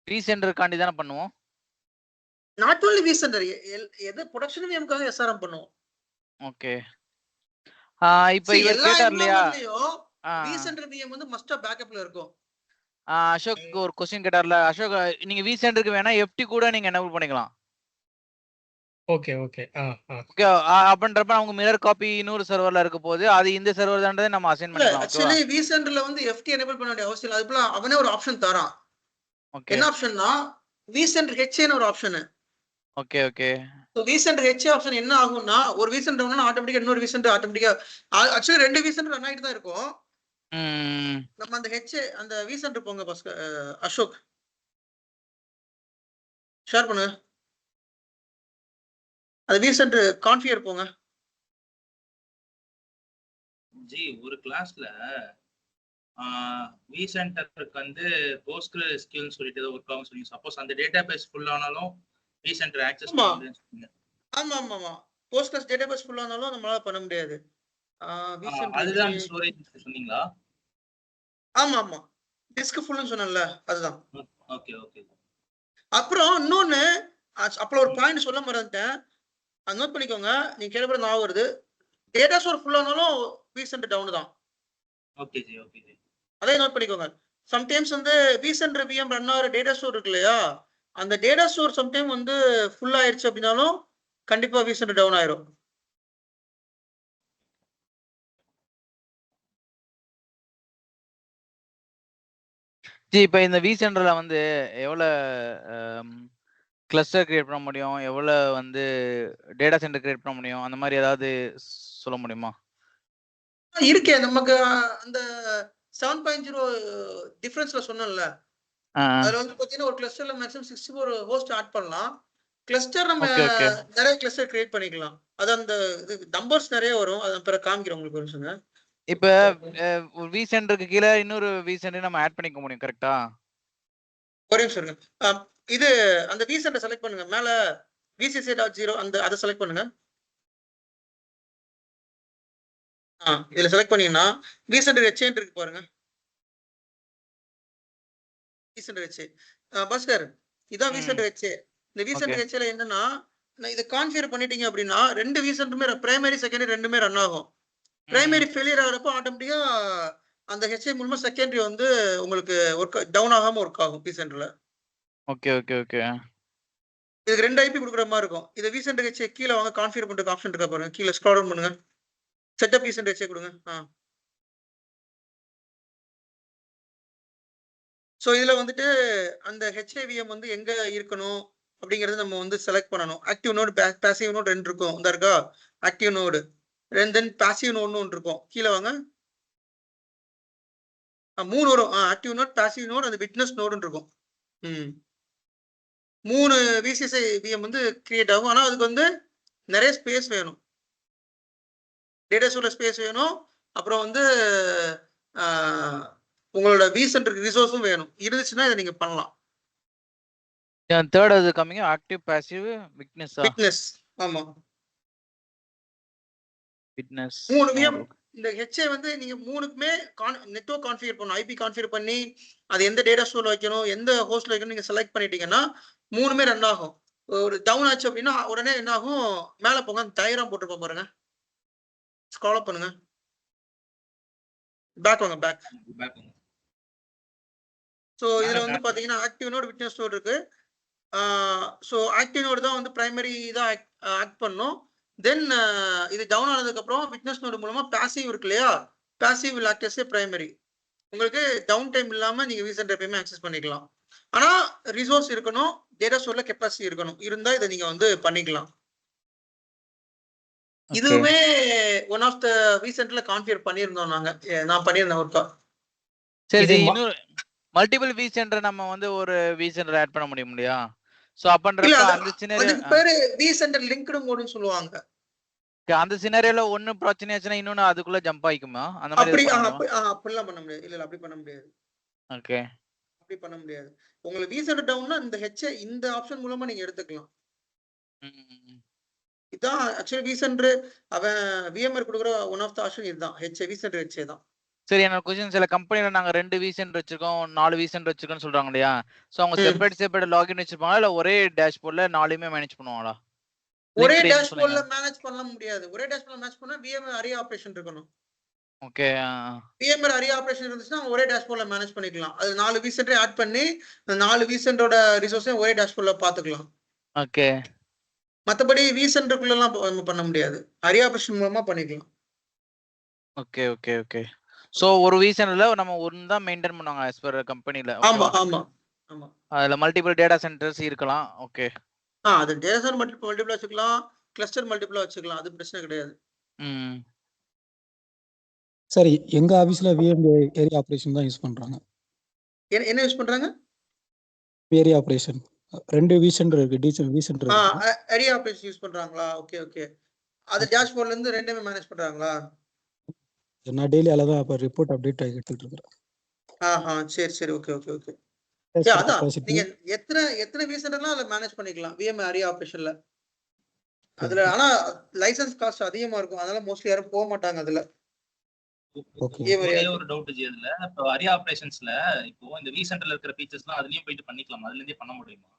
[SPEAKER 8] vCenter காண்டி தான பண்ணுவோம்.
[SPEAKER 1] நாட் only vCenter, எது ப்ரொடக்ஷன் விஎம்காக SRM பண்ணுவோம்.
[SPEAKER 8] ஓகே. இப்போ இவர் கேட்டார் இல்லையா,
[SPEAKER 1] vCenter VM வந்து மஸ்டா பேக்கப்ல இருக்கும்.
[SPEAKER 8] அசோக் ஒரு கொஸ்டின் கேட்டார்ல அசோக், நீங்க vCenterக்கு வேணா FT கூட நீங்க எனேபிள் பண்ணிக்கலாம்.
[SPEAKER 4] Okay okay.
[SPEAKER 8] ஓகே, அப்படின்றப்ப அவங்க மிரர் காப்பி இன்னொரு சர்வர்ல இருக்க போது அது இந்த சர்வர் தான்றதை நம்ம அசைன் பண்ணிக்கலாம்.
[SPEAKER 1] ஆக்சுவலி vCenterல வந்து FT எனேபிள் பண்ண வேண்டிய அவசியம் இல்லை. அதுக்குள்ள அவனே ஒரு ஆப்ஷன் தரான்.
[SPEAKER 8] ஓகே
[SPEAKER 1] என்ன ஆப்ஷன்னா vCenter HA ஒரு option.
[SPEAKER 8] Okay okay.
[SPEAKER 1] So vCenter HA option என்ன ஆகும்னா ஒரு vCenter ரன் ஆட்டோமேட்டிக்கா இன்னொரு vCenter ஆட்டோமேட்டிக்கா ஆக்சுவலி 2 vCenter ரன் ஆகிட்டு தான் இருக்கும். நம்ம அந்த HA அந்த vCenter போங்க அசோக் ஷேர் பண்ணு. அது vCenter கான்ஃபிகர் போங்க.
[SPEAKER 7] ஜி ஒரு கிளாஸ்ல vCenterக்கு வந்து PostgreSQL சொல்லிட்டு ஏதோ ஒர்க் ஆகும் சொன்னீங்க. சப்போஸ் அந்த டேட்டாபேஸ் ஃபுல் ஆனாலும் vCenter ஆக்சஸ் பண்ண முடியும்னு சொன்னீங்க.
[SPEAKER 1] ஆமா Postgres டேட்டாபேஸ் ஃபுல் ஆனாலும் நம்மளால பண்ண முடியாது.
[SPEAKER 7] அதுதான் ஸ்டோரேஜ் சொன்னீங்களா?
[SPEAKER 1] ஆமா டிஸ்க் ஃபுல்னு சொன்னேன்ல அதுதான்.
[SPEAKER 7] Okay okay.
[SPEAKER 1] அப்புறம் இன்னொன்னு அப்புறம் ஒரு பாயிண்ட் சொல்ல மறந்துட்டேன். அது நோட் பண்ணிக்கோங்க. நீங்க கேட்கறது ஞாபகம் வருது. டேட்டா ஸ்டோர் ஃபுல் ஆனாலும் vCenter டவுன் தான்.
[SPEAKER 7] Okay ji okay G.
[SPEAKER 1] அதே நோட் பண்ணிக்கோங்க. சம்டைம்ஸ் வந்து vCenter VM ரன் ஆகிற டேட்டா ஸ்டோர் இருக்கு இல்லையா, அந்த டேட்டா ஸ்டோர் சம்டைம் வந்து ஃபுல் ஆயிடுச்சு அப்படின்னாலும் கண்டிப்பா vCenter டவுன் ஆயிரும்.
[SPEAKER 8] ஜி இப்போ இந்த vCenterல வந்து எவ்வளவு கிளஸ்டர் கிரியேட் பண்ண முடியும், எவ்வளவு வந்து டேட்டா சென்டர் கிரியேட் பண்ண முடியும், அந்த மாதிரி ஏதாவது சொல்ல முடியுமா?
[SPEAKER 1] இருக்கே நமக்கு அந்த 7.0 டிஃபரன்ஸ்ல சொன்னேன்ல, அதுல வந்து பாத்தீங்கன்னா ஒரு கிளஸ்டர்ல மேக்ஸிமம் 64 ஹோஸ்ட் ஆட் பண்ணலாம். கிளஸ்டர் நம்ம நிறைய கிளஸ்டர் கிரியேட் பண்ணிக்கலாம். அது அந்த நம்பர்ஸ் நிறைய வரும். அது பிறகு காமிக்கிறேன் உங்களுக்கு ஒரு நிமிஷம்.
[SPEAKER 8] இப்ப vCenterக்கு கீழ இன்னொரு vCenter நம்ம ஆட் பண்ணிக்க முடியும் கரெக்ட்டா?
[SPEAKER 1] ஒரே நிமிஷம் இருங்க. இது அந்த vCenter செலக்ட் பண்ணுங்க. மேல vcc.0 அந்த அதை செலக்ட் பண்ணுங்க. இதுல செலக்ட் பண்ணீங்கன்னா vCenter HA இருக்கு பாருங்க. vCenter HA பாஸ்கர் இதான் vCenter HA. இந்த vCenter HA ல என்னன்னா இதை கான்ஃபிகர் பண்ணிட்டீங்க அப்படின்னா 2 vCenterமே பிரைமரி செகண்டரி ரெண்டுமே ரன் ஆகும். பிரைமரி ஃபெயிலியர் ஆகிறப்போ ஆட்டோமேட்டிக்கா அந்த HA மூலமா செகண்டரி வந்து உங்களுக்கு ஒர்க் டவுன் ஆகாம ஒர்க் ஆகும் vCenterல.
[SPEAKER 8] Okay okay okay.
[SPEAKER 1] இதுக்கு 2 IP கொடுக்குற மாதிரி இருக்கும். இது vCenter HA கீழே வாங்க, கான்ஃபிகர் பண்றதுக்கு ஆப்ஷன் இருக்கா பாருங்க. கீழே ஸ்க்ரால் டவுன் பண்ணுங்க. செட்டப் vCenter HA கொடுங்க. ஸோ இதுல வந்துட்டு அந்த HA VM வந்து எங்க இருக்கணும் அப்படிங்கறது நம்ம வந்து செலக்ட் பண்ணணும். ஆக்டிவ் நோடு பாசிவ் நோடு 2 இருக்கும். இந்த இருக்கா ஆக்டிவ் நோடு, தென் பாசிவ் நோடுன்னு ஒன்று இருக்கும். கீழே வாங்க. 3 வரும். ஆக்டிவ் நோட், பாசிவ் நோட், அந்த விட்னஸ் நோடுன்னு இருக்கும். 3 VCC VM வந்து கிரியேட் ஆகும். ஆனா அதுக்கு வந்து நிறைய ஸ்பேஸ் வேணும். டேட்டா ஸ்டோர்ல ஸ்பேஸ் வேணும். அப்புறம் வந்து உங்களோட vCenter ரிசோர்ஸும் வேணும். இருந்துச்சுன்னா இதை நீங்க பண்ணலாம்.
[SPEAKER 8] தேர்ட் அது கமிங் ஆக்டிவ் பாசிவ் விட்னஸ்.
[SPEAKER 1] ஆமா
[SPEAKER 8] விட்னஸ்
[SPEAKER 1] 3 VM. இந்த HA வந்து நீங்க 3க்குமே நெட்வொர்க் கான்ஃபிகர் பண்ணணும். ஐபி கான்ஃபிகர் பண்ணி அது எந்த டேட்டா ஸ்டோர்ல வைக்கணும், எந்த ஹோஸ்ட்ல வைக்கணும் நீங்க செலக்ட் பண்ணிட்டீங்கன்னா 3மே ரன் ஆகும். ஒரு டவுன் ஆச்சு அப்படின்னா உடனே என்ன ஆகும், மேல போங்க, டயக்ராம் போட்டுருப்போம் பாருங்க. ஸ்க்ரால் அப் பண்ணுங்க. பேக் வாங்க, பேக். ஸோ இதுல வந்து பாத்தீங்கன்னா ஆக்டிவ் நோட், விட்னஸ் நோட் இருக்கு. ஸோ ஆக்டிவ் நோடு தான் வந்து பிரைமரி தான் ஆக்ட் பண்ணும். தென் இது டவுன் ஆனதுக்கு அப்புறம் விட்னஸ் நோடு மூலமா பாசிவ் இருக்கு இல்லையா, passive will act as primary. உங்களுக்கு டவுன் டைம் இல்லாம நீங்க vCenter எப்பயுமே ஆக்சஸ் பண்ணிக்கலாம். ஆனா ரிசோர்ஸ் இருக்கணும், டேட்டா ஸ்டோர்ல கெப்பாசிட்டி இருக்கணும். இருந்தா இதை நீங்க வந்து பண்ணிக்கலாம். இதுவுமே ஒன் ஆஃப் த vCenterல கான்ஃபிகர் பண்ணியிருந்தோம் நாங்க. நான் பண்ணியிருந்தேன் ஒருக்கா.
[SPEAKER 8] சரி, இன்னொரு மல்டிபிள் vCenter நம்ம வந்து ஒரு vCenter ஆட் பண்ண முடியும் இல்லையா? சோ அப்பன்றப்ப அந்த சினாரியோ
[SPEAKER 1] அதுக்கு பேரு vCenter லிங்க்டு மோட்னு சொல்லுவாங்க.
[SPEAKER 8] அந்த சினாரியோல ஒன்னு பிரச்சனை ஆச்சுனா இன்னொன்னு அதுக்குள்ள ஜம்ப் ஆயிக்குமா? அந்த மாதிரி
[SPEAKER 1] அப்படிலாம் பண்ண முடியாது. இல்ல அப்படி பண்ண முடியாது.
[SPEAKER 8] ஓகே,
[SPEAKER 1] அப்படி பண்ண முடியாது. உங்களுக்கு vCenter டவுன்னா இந்த HA இந்த ஆப்ஷன் மூலமா நீங்க எடுத்துக்கலாம். இதான் ஆக்சுவலி vCenter அவன் VMware கொடுக்குற ஒன் ஆஃப் த ஆப்ஷன் இதுதான். vCenter HA தான்.
[SPEAKER 8] சரி, என்னோட क्वेश्चन, சில கம்பெனில நாங்க 2 vCenter வச்சிருக்கோம், 4 vCenter வச்சிருக்கோம்னு சொல்றாங்க இல்லையா? சோ அவங்க செப்பரேட் லாகின் வச்சிருப்பாங்களா இல்ல ஒரே டேஷ்போர்ட்ல 4மே மேனேஜ் பண்ணுவாங்களா?
[SPEAKER 1] ஒரே டேஷ்போர்ட்ல மேனேஜ் பண்ண முடியாது. ஒரே டேஷ்போர்ட்ல மேனேஜ் பண்ணா VMware அரே ஆபரேஷன் இருக்கணும்.
[SPEAKER 8] ஓகே.
[SPEAKER 1] VMware அரிய ஆப்ரேஷன் இருந்துச்சுன்னா ஒரே டேஷ்போர்ட்ல மேனேஜ் பண்ணிக்கலாம். அது 4 vCenter ஆட் பண்ணி அந்த 4 vCenterோட ரிசோர்ஸையும் ஒரே டேஷ்போர்ட்ல பாத்துக்கலாம்.
[SPEAKER 8] ஓகே.
[SPEAKER 1] மத்தபடி vCenterக்குள்ளலாம் பண்ண முடியாது. அரிய ஆப்ரேஷன் மூலமா பண்ணிக்கலாம்.
[SPEAKER 8] Okay, okay, okay. சோ ஒரு vCenterல நம்ம ஒன்னு தான் மெயின்டைன் பண்ணுவாங்க as per கம்பெனில.
[SPEAKER 1] ஆமா, ஆமா, ஆமா.
[SPEAKER 8] அதுல மல்டிபிள் டேட்டா சென்டர்ஸ் இருக்கலாம். ஓகே.
[SPEAKER 1] அது டேட்டா சென்டர் மல்டிபிள் வச்சுக்கலாம், கிளஸ்டர் மல்டிபிளா வச்சுக்கலாம். அது பிரச்சனை கிடையாது.
[SPEAKER 10] சரி, எங்க ஆபீஸ்ல ஏரியா ஆபரேஷன் தான் யூஸ் பண்றாங்க.
[SPEAKER 1] என்ன யூஸ் பண்றாங்க?
[SPEAKER 10] Area operation. 2 vCenter இருக்கு. vCenter இருக்கு.
[SPEAKER 1] ஏரியா ஆபரேஷன் யூஸ் பண்றாங்களா? Okay, okay. அது டேஷ்போர்ட்ல இருந்து ரெண்டுமே மேனேஜ் பண்றாங்களா?
[SPEAKER 10] நான் டெய்லி அதான் அப்ப ரிப்போர்ட் அப்டேட் எடுத்துட்டு இருக்கேன்.
[SPEAKER 1] சரி, சரி. Okay, okay, okay. அதான் நீங்க எத்தனை vCenterலாம் அதுல மேனேஜ் பண்ணிக்கலாம் VMware அரிய ஆபரேஷன்ல. அதுல ஆனா லைசென்ஸ் காஸ்ட் அதிகமா இருக்கும். அதனால மோஸ்ட்லி யாரும் போக மாட்டாங்க அதுல.
[SPEAKER 7] ஒரே ஒரு டவுட் ஜி அதுல. இப்போ அரிய ஆபரேஷன்ஸ்ல இப்போ இந்த vCenterல இருக்கிற ஃபீச்சர்ஸ்லாம் அதுலயும் போயிட்டு பண்ணிக்கலாம். அதுல இருந்தே பண்ண முடியுமா?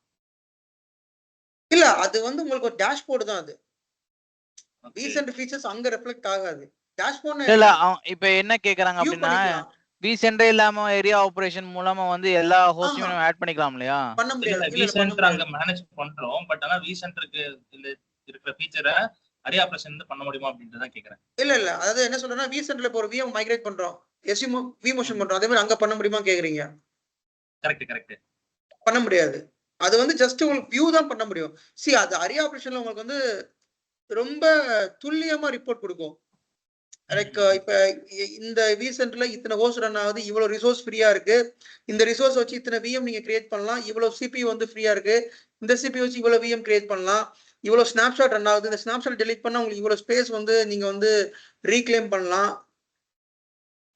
[SPEAKER 1] இல்ல, அது வந்து உங்களுக்கு ஒரு டேஷ்போர்ட் தான் அது. vCenter ஃபீச்சர்ஸ் அங்க ரிஃப்ளெக்ட் ஆகாது. டேஷ்போர்ட்
[SPEAKER 8] இல்ல இப்போ என்ன கேக்குறாங்க அப்படினா vCenter இல்லாம ஏரியா ஆபரேஷன் மூலமா வந்து எல்லா ஹோஸ்டையும் நம்ம ஆட் பண்ணிக்கலாம் இல்லையா?
[SPEAKER 1] பண்ண முடியாது.
[SPEAKER 7] vCenter அங்க மேனேஜ் பண்றோம். பட் ஆனா vCenterக்கு இந்த இருக்கிற ஃபீச்சரை அரிய ஆபரேஷன் வந்து பண்ண முடியுமா அப்படின்றத கேக்குறேன்.
[SPEAKER 1] இல்ல, அதாவது என்ன சொல்றேன்னா vCenterல இப்போ ஒரு VM மைக்ரேட் பண்றோம். vMotion பண்றோம். அதே மாதிரி அங்க பண்ண முடியுமா கேக்குறீங்க?
[SPEAKER 7] கரெக்ட்.
[SPEAKER 1] பண்ண முடியாது. அது வந்து ஜஸ்ட் உங்களுக்கு வியூ தான் பண்ண முடியும். அது அரிய ஆபரேஷன்ல உங்களுக்கு வந்து ரொம்ப துல்லியமா ரிப்போர்ட் கொடுக்கும். லைக் இப்ப இந்த vCenterல இத்தனை ஹோஸ்ட் ரன் ஆகுது, இவ்வளவு ரிசோர்ஸ் ஃப்ரீயா இருக்கு, இந்த ரிசோர்ஸ் வச்சு இத்தனை VM நீங்க கிரியேட் பண்ணலாம், இவ்வளவு CPU வந்து ஃப்ரீயா இருக்கு, இந்த CPU வச்சு இவ்வளவு VM கிரியேட் பண்ணலாம், இவ்வளவு ஸ்னாப்ஷாட் ரன் ஆகுது, இந்த ஸ்னாப்ஷாட் டெலீட் பண்ணா உங்களுக்கு இவ்வளவு ஸ்பேஸ் வந்து நீங்க வந்து ரீக்ளைம் பண்ணலாம்.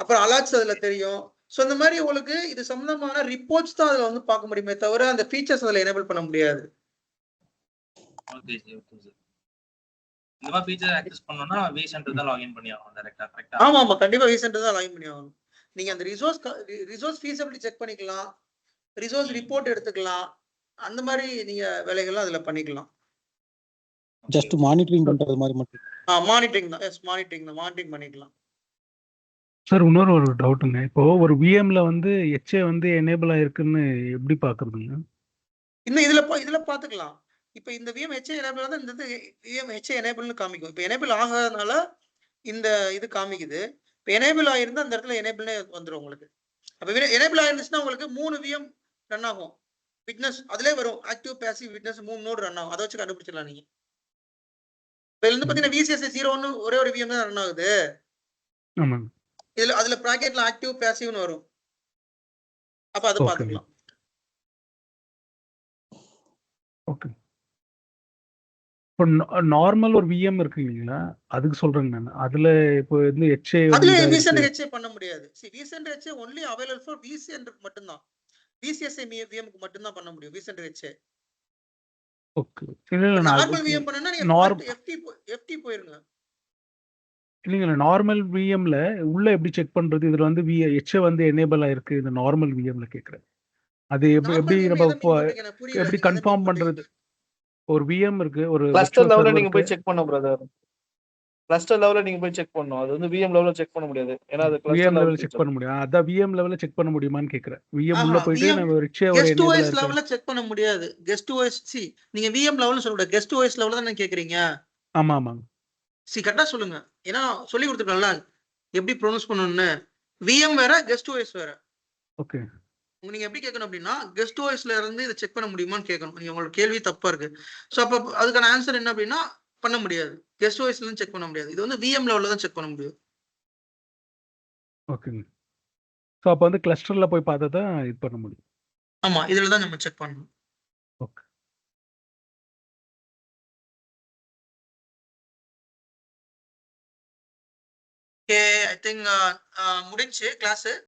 [SPEAKER 1] அப்புறம் அலர்ட்ஸ் அதுல தெரியும். சோ இந்த மாதிரி உங்களுக்கு இது சம்பந்தமான ரிப்போர்ட்ஸ் தான் அதுல வந்து பார்க்க முடியுமே தவிர அந்த ஃபீச்சர்ஸ் அதுல எனேபிள் பண்ண முடியாது.
[SPEAKER 7] Okay sir. இந்த மாதிரி ஃபீச்சர் ஆக்சஸ் பண்ணனும்னா vCenter தான் லாகின் பண்ணி ஆகணும் டைரக்ட்டா. கரெக்ட்டா?
[SPEAKER 1] ஆமா, கண்டிப்பா vCenter தான் லாகின் பண்ணி ஆகணும். நீங்க அந்த ரிசோர்ஸ் ஃபீஸபிலிட்டி செக் பண்ணிக்கலாம், ரிசோர்ஸ் ரிப்போர்ட் எடுத்துக்கலாம். அந்த மாதிரி நீங்க வேலைகள்லாம் அதுல பண்ணிக்கலாம்.
[SPEAKER 10] ஜஸ்ட் மானிட்டரிங் பண்றது மாதிரி மட்டும்.
[SPEAKER 1] மானிட்டரிங் தான். எஸ், மானிட்டரிங் பண்ணிக்கலாம்.
[SPEAKER 11] சார் இன்னொரு ஒரு டவுட்டுங்க. இப்போ ஒரு VMல வந்து HA வந்து எனேபிள் ஆயிருக்குன்னு எப்படி பாக்குறதுங்க?
[SPEAKER 1] இன்னும் இதுல பாத்துக்கலாம். இப்ப இந்த VM HA எனேபிள் தான் இந்த VM HA எனேபிள்னு காமிக்கும். இப்ப எனேபிள் ஆகாதனால இந்த இது காமிக்குது. இப்ப எனேபிள் ஆயிருந்தா அந்த இடத்துல எனேபிள்னே வந்துரும் உங்களுக்கு. அப்ப எனேபிள் ஆயிருந்துச்சுன்னா உங்களுக்கு 3 VM ரன் ஆகும். விட்னஸ் அதுலயே வரும். Active passive witness 3 note run ஆகும். அதை வச்சு கண்டுபிடிச்சிடலாம் நீங்க. இப்ப இருந்து பாத்தீங்கன்னா VCSA 0 ஒரே ஒரு VM தான் ரன் ஆகுது.
[SPEAKER 11] ஆமாங்க.
[SPEAKER 1] அதுல பிராக்கெட்ல ஆக்டிவ் பேசிவ்னு வரும். அப்ப அது பாத்துக்கலாம்.
[SPEAKER 11] ஓகே. இப்போ நார்மல் ஒரு VM இருக்கு இல்லைங்களா, அதுக்கு சொல்றேங்க நான். அதுல இப்போ வந்து HA
[SPEAKER 1] அதுல vCenter HA பண்ண முடியாது. vCenter HA only available for vCenter மட்டும் தான். VCSA VM க்கு மட்டும் தான் பண்ண முடியும் vCenter HA.
[SPEAKER 11] ஓகே. இல்ல
[SPEAKER 1] நார்மல் VM பண்ணனும்னா நீங்க FT போயிருங்க.
[SPEAKER 11] இல்லைங்களா, நார்மல் VMல உள்ள எப்படி செக் பண்றது? இதுல வந்து HA வந்து எனேபிள் ஆயிருக்கு இந்த நார்மல் VMல கேக்குறேன். அது எப்படி நம்ம எப்படி கன்ஃபார்ம் பண்றது? ஒரு VM இருக்கு, ஒரு
[SPEAKER 9] கிளஸ்டர் லெவல்ல நீங்க போய் செக் பண்ணனும் பிரதர். கிளஸ்டர் லெவல்ல நீங்க போய் செக் பண்ணனும். அது வந்து VM லெவல்ல செக் பண்ண முடியாது. ஏனா அது
[SPEAKER 11] VM லெவல்ல செக் பண்ண முடியும். அத VM லெவல்ல செக் பண்ண முடியுமான்னு கேக்குறேன். VM உள்ள போயிட்டு நம்ம ஒரு HA ஒரு
[SPEAKER 1] கெஸ்ட் OS லெவல்ல செக் பண்ண முடியாது. கெஸ்ட் OS நீங்க VM லெவல்ல சொல்லக்கூடாது. கெஸ்ட் OS லெவல்ல தான் கேக்குறீங்க.
[SPEAKER 11] ஆமாங்க.
[SPEAKER 1] கரெக்டா சொல்லுங்க. ஏன்னா சொல்லி கொடுத்துருக்கல எப்படி ப்ரொனவுன்ஸ் பண்ணனும்னு. VM வேற, கெஸ்ட் OS வேற.
[SPEAKER 11] ஓகே.
[SPEAKER 1] நீங்க எப்படி கேட்கணும் அப்படின்னா கெஸ்ட் OSல இருந்து இதை செக் பண்ண முடியுமான்னு கேட்கணும். நீங்க உங்களோட கேள்வி தப்பா இருக்கு. சோ அப்ப அதுக்கான ஆன்சர் என்ன அப்படின்னா பண்ண முடியாது. கெஸ்ட் OSல இருந்து செக் பண்ண முடியாது. இது வந்து VM லெவல்ல தான் செக் பண்ண முடியும்.
[SPEAKER 11] ஓகேங்க. சோ அப்ப வந்து கிளஸ்டர்ல போய் பார்த்தா தான் இது பண்ண முடியும்.
[SPEAKER 1] ஆமா, இதுல தான் நம்ம செக் பண்ணணும்.
[SPEAKER 11] ஓகே.
[SPEAKER 1] ஓகே, ஐ திங்க் முடிஞ்சு கிளாஸ்.